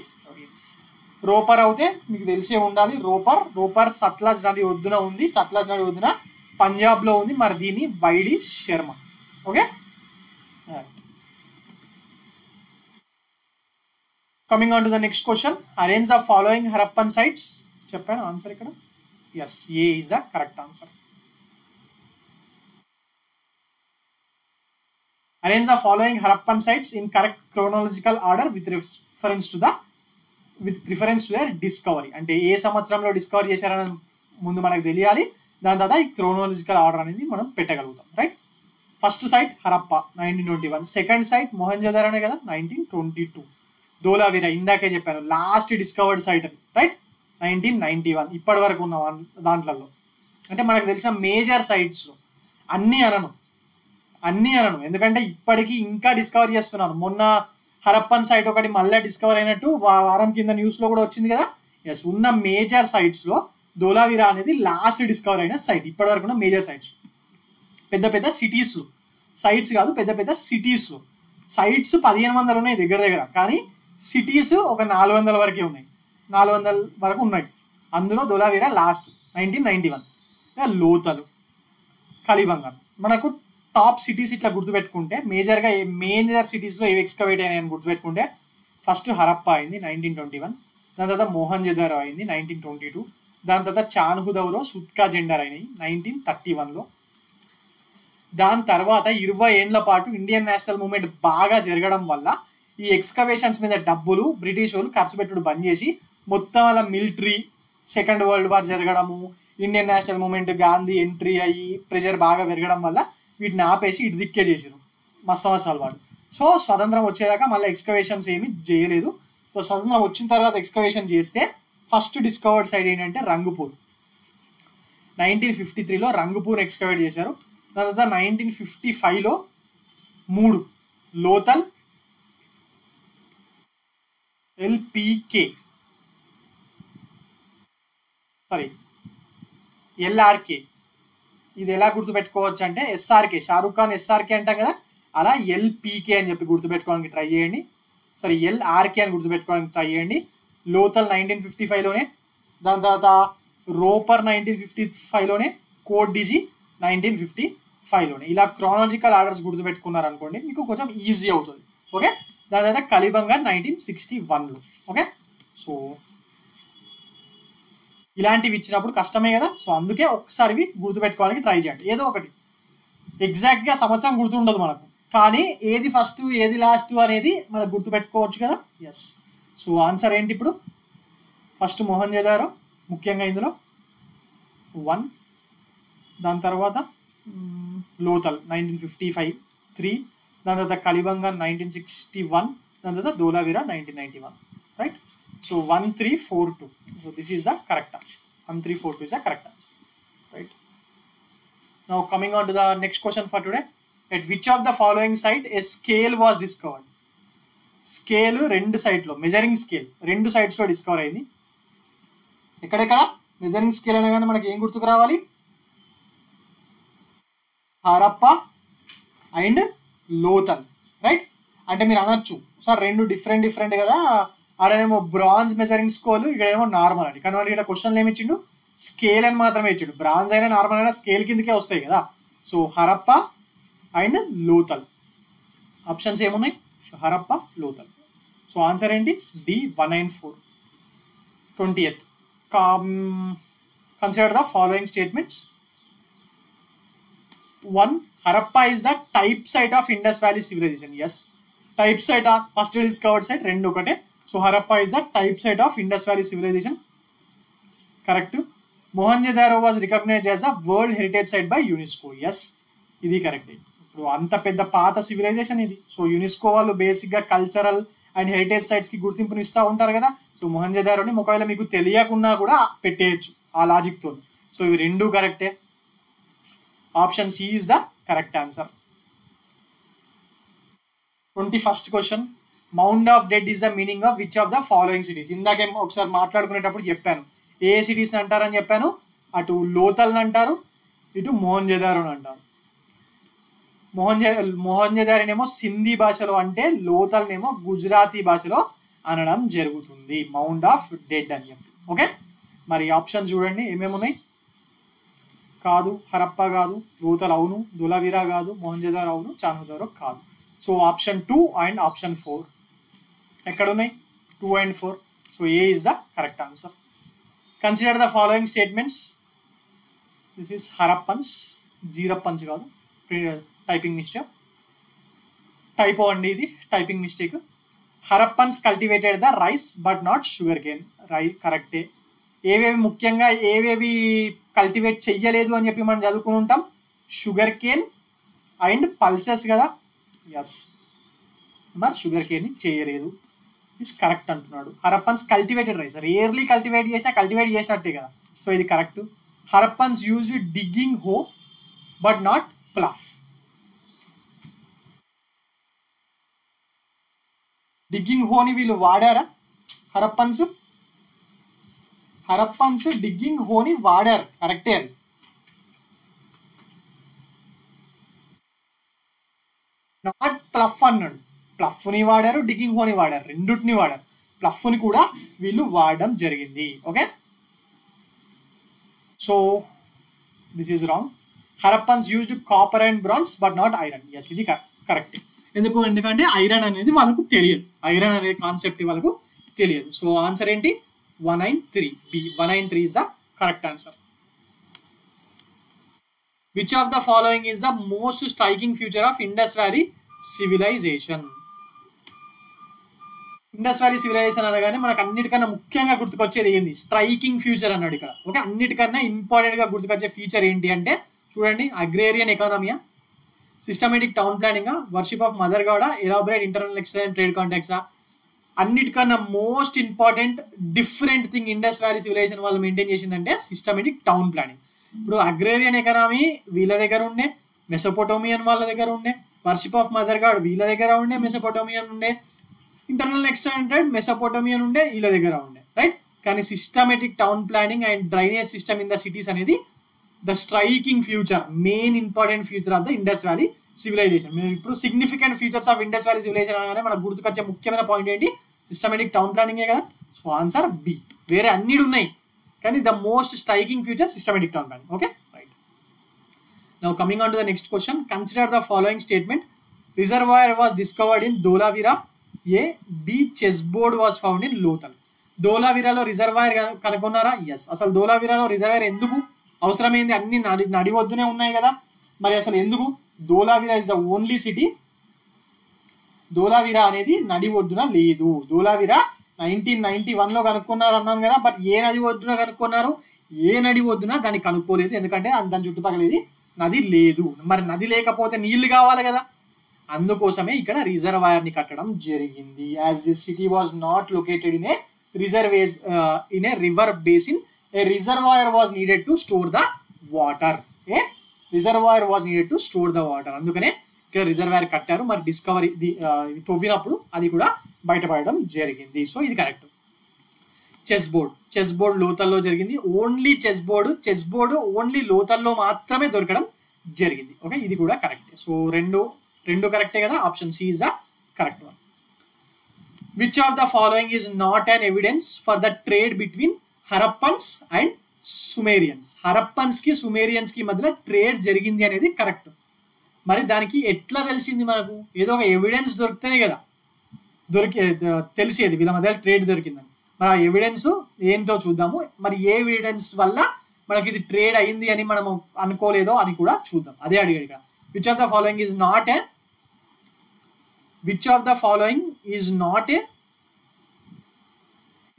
రోపర్ అయితే మీకు తెలిసే ఉండాలి. రోపర్ సత్లజ్ నది ఒడ్డున ఉంది, పంజాబ్లో ఉంది. మరి దీన్ని YD Sharma. Okay, coming on to the next question. Arrange the following Harappan sites. చెప్పాను ఆన్సర్ ఇక్కడ. Yes, A is the correct answer. Arrange the following Harappan sites in correct chronological order with reference to their discovery. అంటే ఏ సంవత్సరంలో డిస్కవర్ చేశారని ముందు మనకు తెలియాలి, దాని తర్వాత ఈ క్రోనాలజికల్ ఆర్డర్ అనేది మనం పెట్టగలుగుతాం. Right, first site Harappa 1921, second site Mohenjodaro అనే కదా 1922, ధోలావిరా ఇందాకే చెప్పాను లాస్ట్ డిస్కవర్డ్ సైట్ అని. రైట్, 1991. ఇప్పటి వరకు ఉన్న దాంట్లలో అంటే మనకు తెలిసిన మేజర్ సైట్స్లో అన్నీ అనను, ఎందుకంటే ఇప్పటికీ ఇంకా డిస్కవర్ చేస్తున్నాను. మొన్న హరప్పన్ సైట్ ఒకటి మళ్ళీ డిస్కవర్ అయినట్టు వారం కింద న్యూస్లో కూడా వచ్చింది కదా. ఎస్, ఉన్న మేజర్ సైట్స్లో ధోలావిరా అనేది లాస్ట్ డిస్కవర్ అయిన సైట్ ఇప్పటి వరకు ఉన్న మేజర్ సైట్స్. పెద్ద సిటీస్లో సైట్స్ కాదు, పెద్ద సిటీస్లో సైట్స్ 1500 ఉన్నాయి దగ్గర, కానీ సిటీస్ ఒక 400 వరకే ఉన్నాయి, 400 వరకు ఉన్నాయి. అందులో ధోలావిరా లాస్ట్ 1991. లోతలు, కలిబంగన్. మనకు టాప్ సిటీస్ ఇట్లా గుర్తుపెట్టుకుంటే మేజర్ సిటీస్లో ఏవి ఎక్స్కవేట్ అయినాయని గుర్తుపెట్టుకుంటే ఫస్ట్ హరప్ప అయింది 1921, దాని తర్వాత మొహంజోదారో అయింది 1922, దాని తర్వాత చాన్హుదౌలో సుట్కా జెండర్ అయినాయి 1931లో. దాని తర్వాత 20 ఏళ్ల పాటు ఇండియన్ నేషనల్ మూవ్మెంట్ బాగా జరగడం వల్ల ఈ ఎక్స్కవేషన్స్ మీద డబ్బులు బ్రిటిష్ వాళ్ళు ఖర్చు పెట్టుడు బంద్ చేసి మొత్తం అలా మిలిటరీ, సెకండ్ వరల్డ్ వార్ జరగడము, Indian national movement Gandhi entry అయ్యి ప్రెషర్ బాగా పెరగడం వల్ల వీటిని ఆపేసి ఇటు దిక్కే చేసారు మస్తు సంవత్సరాల పాటు. సో స్వతంత్రం వచ్చేదాకా మళ్ళీ ఎక్స్కవేషన్స్ ఏమి చేయలేదు. సో స్వతంత్రం వచ్చిన తర్వాత ఎక్స్కవేషన్ చేస్తే ఫస్ట్ డిస్కవర్డ్ సైట్ ఏంటంటే రంగపూర్. 1953లో రంగపూర్ ఎక్స్కవేట్ చేశారు. దాని తర్వాత 1955లో 3 లోతల్, LRK. ఇది ఎలా గుర్తుపెట్టుకోవచ్చు అంటే SRK, షారూక్ ఖాన్ SRK అంటాం కదా, అలా LPK అని చెప్పి గుర్తుపెట్టుకోవడానికి ట్రై చేయండి. సరే, LRK అని గుర్తుపెట్టుకోవడానికి ట్రై చేయండి. లోతల్ 1955లోనే, దాని తర్వాత రోపర్ 1955లోనే, కోడ్ డిజీ 1955లోనే. ఇలా క్రానాలజికల్ ఆర్డర్స్ గుర్తుపెట్టుకున్నారు అనుకోండి మీకు కొంచెం ఈజీ అవుతుంది. ఓకే, దాని తర్వాత కలిబంగన్ 1961లో. ఓకే, సో ఇలాంటివి ఇచ్చినప్పుడు కష్టమే కదా, సో అందుకే ఒకసారి గుర్తుపెట్టుకోవడానికి ట్రై చేయండి. ఏదో ఒకటి ఎగ్జాక్ట్గా సంవత్సరం గుర్తుండదు మనకు, కానీ ఏది ఫస్ట్ ఏది లాస్ట్ అనేది మనకు గుర్తుపెట్టుకోవచ్చు కదా. ఎస్, సో ఆన్సర్ ఏంటి ఇప్పుడు? ఫస్ట్ మొహంజోదారో ముఖ్యంగా ఇందులో 1, దాని తర్వాత లోతల్ 1955, 3, దాని తర్వాత కలిబంగన్ 1961, దాని తర్వాత ధోలావిరా 1991. Right, so 1, 3, 4, 2. So this is the correct answer. 1, 3, 4, 2 is the correct answer. Right. Now coming on to the next question for today. At which of the following site a scale was discovered? Scale రెండు సైడ్ లో, మెజరింగ్ స్కేల్ రెండు సైడ్స్ లో డిస్కవర్ అయింది. ఎక్కడెక్కడ మెజరింగ్ స్కేల్ అనగానే మనకి ఏం గుర్తుకు రావాలి? Harappa and Lothal, right? అంటే మీరు అనొచ్చు సార్ రెండు డిఫరెంట్ కదా, ఆడేమో బ్రాంజ్ మెజరింగ్ స్కేల్, ఇక్కడేమో నార్మల్ అని. కానీ ఇక్కడ క్వశ్చన్లు ఏమి ఇచ్చిండు? స్కేల్ అని మాత్రమే ఇచ్చిండు. బ్రాంజ్ అయినా నార్మల్ అయినా స్కేల్ కిందకే వస్తాయి కదా. So Harappa and Lothal options ఏమున్నాయి? హరప్పా, లోథల్. సో ఆన్సర్ ఏంటి? D 194. 20th. Consider the following statements. 1. Harappa is the type site of Indus Valley civilization. Yes. Type site of first discovered site rendu okate. So Harappa is the type site of Indus Valley civilization. Correct. Mohenjo-daro was recognized as a World Heritage Site by UNESCO. Yes. ఇది కరెక్ట్. ఇప్పుడు అంత పెద్ద పాత సివిలైజేషన్ ఇది. సో యునెస్కో వాళ్ళు బేసిక్గా కల్చరల్ అండ్ హెరిటేజ్ సైట్స్కి గుర్తింపుని ఇస్తూ ఉంటారు కదా. సో మొహంజోదారోని ఒకవేళ మీకు తెలియకుండా కూడా పెట్టేయచ్చు ఆ లాజిక్తో. సో ఇవి రెండు కరెక్టే. Option C is the correct answer. 21st question. Mound of dead is the meaning of which of the following cities? ఇందాకే ఒకసారి మాట్లాడుకునేటప్పుడు చెప్పాను ఏ సిటీస్ అంటారని చెప్పాను. అటు లోథల్ అంటారు, ఇటు మొహంజోదారోని అంటారు. మొహంజోదారోనేమో సింధీ భాషలో అంటే లోథల్నేమో గుజరాతీ భాషలో అనడం జరుగుతుంది మౌండ్ ఆఫ్ డెడ్ అని చెప్పి. ఓకే, మరి ఆప్షన్ చూడండి ఏమేమి ఉన్నాయి. కాదు, హరప్పా కాదు, లోథల్ అవును, ధోలావీరా కాదు, మొహంజోదారో అవును, చాన్హోదారో కాదు. సో ఆప్షన్ 2 అండ్ ఆప్షన్ 4 ఎక్కడ ఉన్నాయి? 2 and 4. So A is the correct answer. Consider the following statements. This is Harappans, జీరప్పన్స్ కాదు, టైపింగ్ మిస్టేక్, టైపో అండి ఇది, typing mistake. Harappans cultivated the rice but not sugar cane. కరెక్టే. ఏవేవి ముఖ్యంగా ఏవేవి కల్టివేట్ చెయ్యలేదు అని చెప్పి మనం చదువుకుని ఉంటాం? షుగర్ కేన్ అండ్ పల్సెస్ కదా. ఎస్, మరి షుగర్ కేన్ చేయలేదు, ఇస్ కరెక్ట్ అంటున్నాడు. Harappans cultivated rice, rarely cultivate చేసినట్టే కదా. సో ఇది కరెక్ట్. హరప్పన్స్ యూజ్డ్ డిగ్గింగ్ హో బట్ నాట్ ప్లఫ్. డిగ్గింగ్ హోని వీళ్ళు వాడారా? హరప్పన్స్ డిగ్గింగ్ హోని వాడారు, కరెక్టే అది. నాట్ ప్లఫ్ అన్నాడు. ప్లఫ్ని వాడారు, డిగ్గింగ్ హోని వాడారు, రెండుటిని వాడారు. ప్లఫ్ని కూడా వీళ్ళు వాడడం జరిగింది. Okay, so this is wrong. Harappans used copper and bronze but not iron. Yes, ఇది కరెక్ట్. ఎందుకంటే ఐరన్ అనేది వాళ్ళకు తెలియదు, ఐరన్ అనే కాన్సెప్ట్ వాళ్ళకు తెలియదు. సో ఆన్సర్ ఏంటి? 193. B 193 is the correct answer. Which of the following is the most striking feature of Indus valley civilization? Indus valley civilization అనగానే మనకు అన్నిటికన్నా ముఖ్యంగా గుర్తుకొచ్చేది ఏంది? స్ట్రైకింగ్ ఫ్యూచర్ అన్నాడు ఇక్కడ. ఓకే, అన్నిటికన్నా ఇంపార్టెంట్ గా గుర్తుకొచ్చే ఫీచర్ ఏంటి అంటే చూడండి, అగ్రేరియన్ ఎకానమీయా, systematic town planning, worship of mother god, elaborate internal external trade contacts. అన్నిటికన్నా most important different thing Indus valley civilization వాళ్ళు మెయింటైన్ చేసిందంటే సిస్టమేటిక్ టౌన్ ప్లానింగ్. ఇప్పుడు అగ్రేరియన్ ఎకానమీ వీళ్ళ దగ్గర ఉండే, మెసోపోటోమియన్ వాళ్ళ దగ్గర ఉండే, వర్షిప్ ఆఫ్ మదర్ గాడ్ వీళ్ళ దగ్గర ఉండే, మెసోపోటోమియన్ ఉండే, ఇంటర్నల్ ఎక్స్టర్నల్ ట్రేడ్ మెసోపోటోమియన్ ఉండే, వీళ్ళ దగ్గర ఉండే, రైట్? కానీ systematic town planning and drainage system in the cities అనేది the striking future, main important future of the Indus valley civilization. మీరు ఇప్పుడు significant features of Indus valley civilization అనగానే మనకు గుర్తుకొచ్చే ముఖ్యమైన పాయింట్ ఏంటి? సిస్టమేటిక్ టౌన్ ప్లానింగే కదా. So answer B. వేరే అన్నిటి ఉన్నాయి కానీ the most striking future systematic town planning. Okay, right. Now coming on to the next question. Consider the following statement. Reservoir was discovered in Dholavira. A. B. Chess board was found in Lothal. ధోలావీరాలో రిజర్వాయర్ కనుగొన్నారా? ఎస్. అసలు ధోలావీరాలో రిజర్వాయర్ ఎందుకు అవసరమైంది? అన్ని నడివొద్దునే ఉన్నాయి కదా, మరి అసలు ఎందుకు? Dholavira is the only city. Dholavira అనేది నడి ఒడ్డున లేదు. ధోలావీరా 1991లో కనుక్కున్నారు అన్నాను కదా, బట్ ఏ నది ఒడ్డున కనుక్కున్నారు? ఏ నడి ఒడ్డున దాన్ని కనుక్కోలేదు, ఎందుకంటే దాని చుట్టుపక్కల ఇది నది లేదు. మరి నది లేకపోతే నీళ్లు కావాలి కదా, అందుకోసమే ఇక్కడ రిజర్వాయర్ ని కట్టడం జరిగింది. As this city was not located in a in a river basin, a reservoir was needed to store the water. A reservoir was needed to store the water. అందుకనే ఇక్కడ రిజర్వాయర్ కట్టారు. మరి డిస్కవరీ తవ్వినప్పుడు అది కూడా బయటపడడం జరిగింది. సో ఇది కరెక్ట్. చెస్ బోర్డ్ లోతల్లో జరిగింది. ఓన్లీ చెస్ బోర్డు ఓన్లీ లోతల్లో మాత్రమే దొరకడం జరిగింది. ఓకే, ఇది కూడా కరెక్టే. సో రెండు కరెక్టే కదా. Option C is the correct one. Which of the following is not an evidence for the trade between Harappans and Sumerians? Harappans కి సుమేరియన్స్ కి మధ్యలో ట్రేడ్ జరిగింది అనేది కరెక్ట్. మరి దానికి ఎట్లా తెలిసింది మనకు? ఏదో ఒక ఎవిడెన్స్ దొరికితేనే కదా తెలిసేది వీళ్ళ మధ్య ట్రేడ్ దొరికిందని. మరి ఆ ఎవిడెన్స్ ఏంటో చూద్దాము. మరి ఏ ఎవిడెన్స్ వల్ల మనకి ఇది ట్రేడ్ అయింది అని మనం అనుకోలేదో అని కూడా చూద్దాం. అదే అడిగాడు ఇక్కడ. Which of the following is not a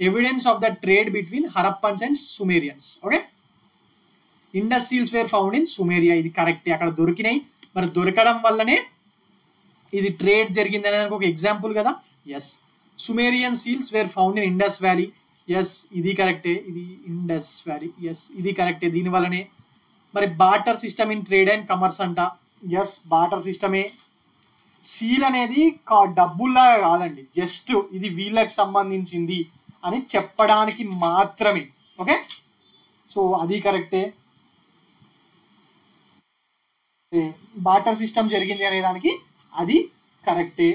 evidence of the trade between Harappans and Sumerians? Okay, Indus seals were found in Sumeria. ఇది కరెక్టే, అక్కడ దొరికినాయి. మరి దొరకడం వల్లనే ఇది ట్రేడ్ జరిగింది అనేది ఒక ఎగ్జాంపుల్ కదా. Yes, Sumerian seals were found in Indus valley. Yes, ఇది కరెక్టే. ఇది ఇండస్ వ్యాలీ. ఎస్, ఇది కరెక్టే. దీని వల్లనే. మరి barter system in trade and commerce అంట. ఎస్, బాటర్ సిస్టమే. సీల్ అనేది డబ్బుల్లా కాదండి, జస్ట్ ఇది వీళ్ళకి సంబంధించింది అని చెప్పడానికి మాత్రమే. ఓకే, సో అది కరెక్టే. బాటర్ సిస్టమ్ జరిగింది అనే దానికి అది కరెక్టే.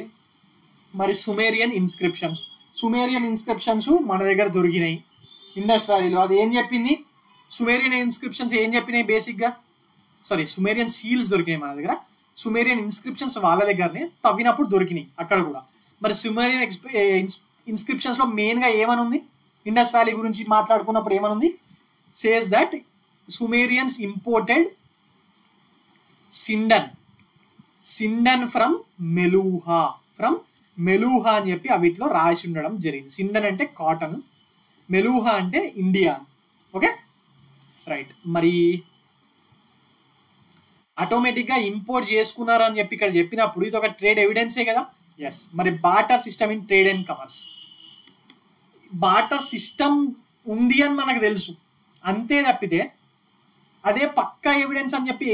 మరి సుమేరియన్ ఇన్స్క్రిప్షన్స్ మన దగ్గర దొరికినాయి ఇండస్ వ్యాలీలో. అది ఏం చెప్పింది? సుమేరియన్ ఇన్స్క్రిప్షన్స్ ఏం చెప్పినాయి బేసిక్గా? సుమేరియన్ సీల్స్ దొరికినాయి మన దగ్గర. సుమేరియన్ ఇన్స్క్రిప్షన్స్ వాళ్ళ దగ్గరనే తవ్వినప్పుడు దొరికినాయి అక్కడ కూడా. మరి సుమేరియన్ ఇన్స్క్రిప్షన్స్లో మెయిన్గా ఏమని ఉంది? ఇండస్ వ్యాలీ గురించి మాట్లాడుకున్నప్పుడు ఏమని ఉంది? Says that Sumerians imported sindon from Meluha అని చెప్పి అవిట్లో రాసి ఉండడం జరిగింది. సిండన్ అంటే కాటన్, మెలూహా అంటే ఇండియా. Okay, right. మరి ఆటోమేటిక్గా ఇంపోర్ట్ చేసుకున్నారు అని చెప్పి ఇక్కడ చెప్పినప్పుడు ఇది ఒక ట్రేడ్ ఎవిడెన్సే కదా. ఎస్, మరి barter system in trade and comers. Barter system ఉంది అని మనకు తెలుసు, అంతే తప్పితే అదే పక్కా ఎవిడెన్స్ అని చెప్పి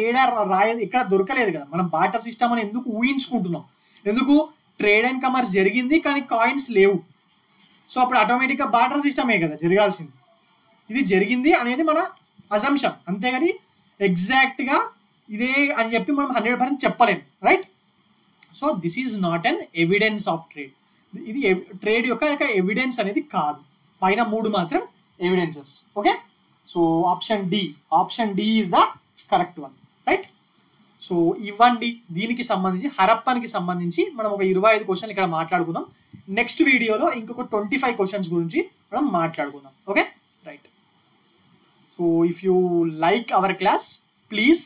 ఇక్కడ దొరకలేదు కదా. మనం బాటర్ సిస్టమ్ అని ఎందుకు ఊహించుకుంటున్నాం? ఎందుకు? ట్రేడ్ అండ్ కమర్స్ జరిగింది కానీ కాయిన్స్ లేవు. సో అప్పుడు ఆటోమేటిక్గా బాటర్ సిస్టమే కదా జరగాల్సింది. ఇది జరిగింది అనేది మన అజంప్షన్, అంతేగాని ఎగ్జాక్ట్గా ఇదే అని చెప్పి మనం 100% చెప్పలేము. Right? So this is not an evidence of trade. ఇది ట్రేడ్ యొక్క ఎవిడెన్స్ అనేది కాదు. పైన 3 మాత్రం evidences. Okay, so option D is the correct one. Right? So ఇవ్వండి దీనికి సంబంధించి, హరప్పన్కి సంబంధించి మనం ఒక 25 క్వశ్చన్లు ఇక్కడ మాట్లాడుకుందాం. నెక్స్ట్ వీడియోలో ఇంకొక 25 క్వశ్చన్స్ గురించి మనం మాట్లాడుకుందాం. Okay, right. So if you like our class, please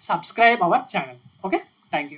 subscribe our channel. Okay, thank you.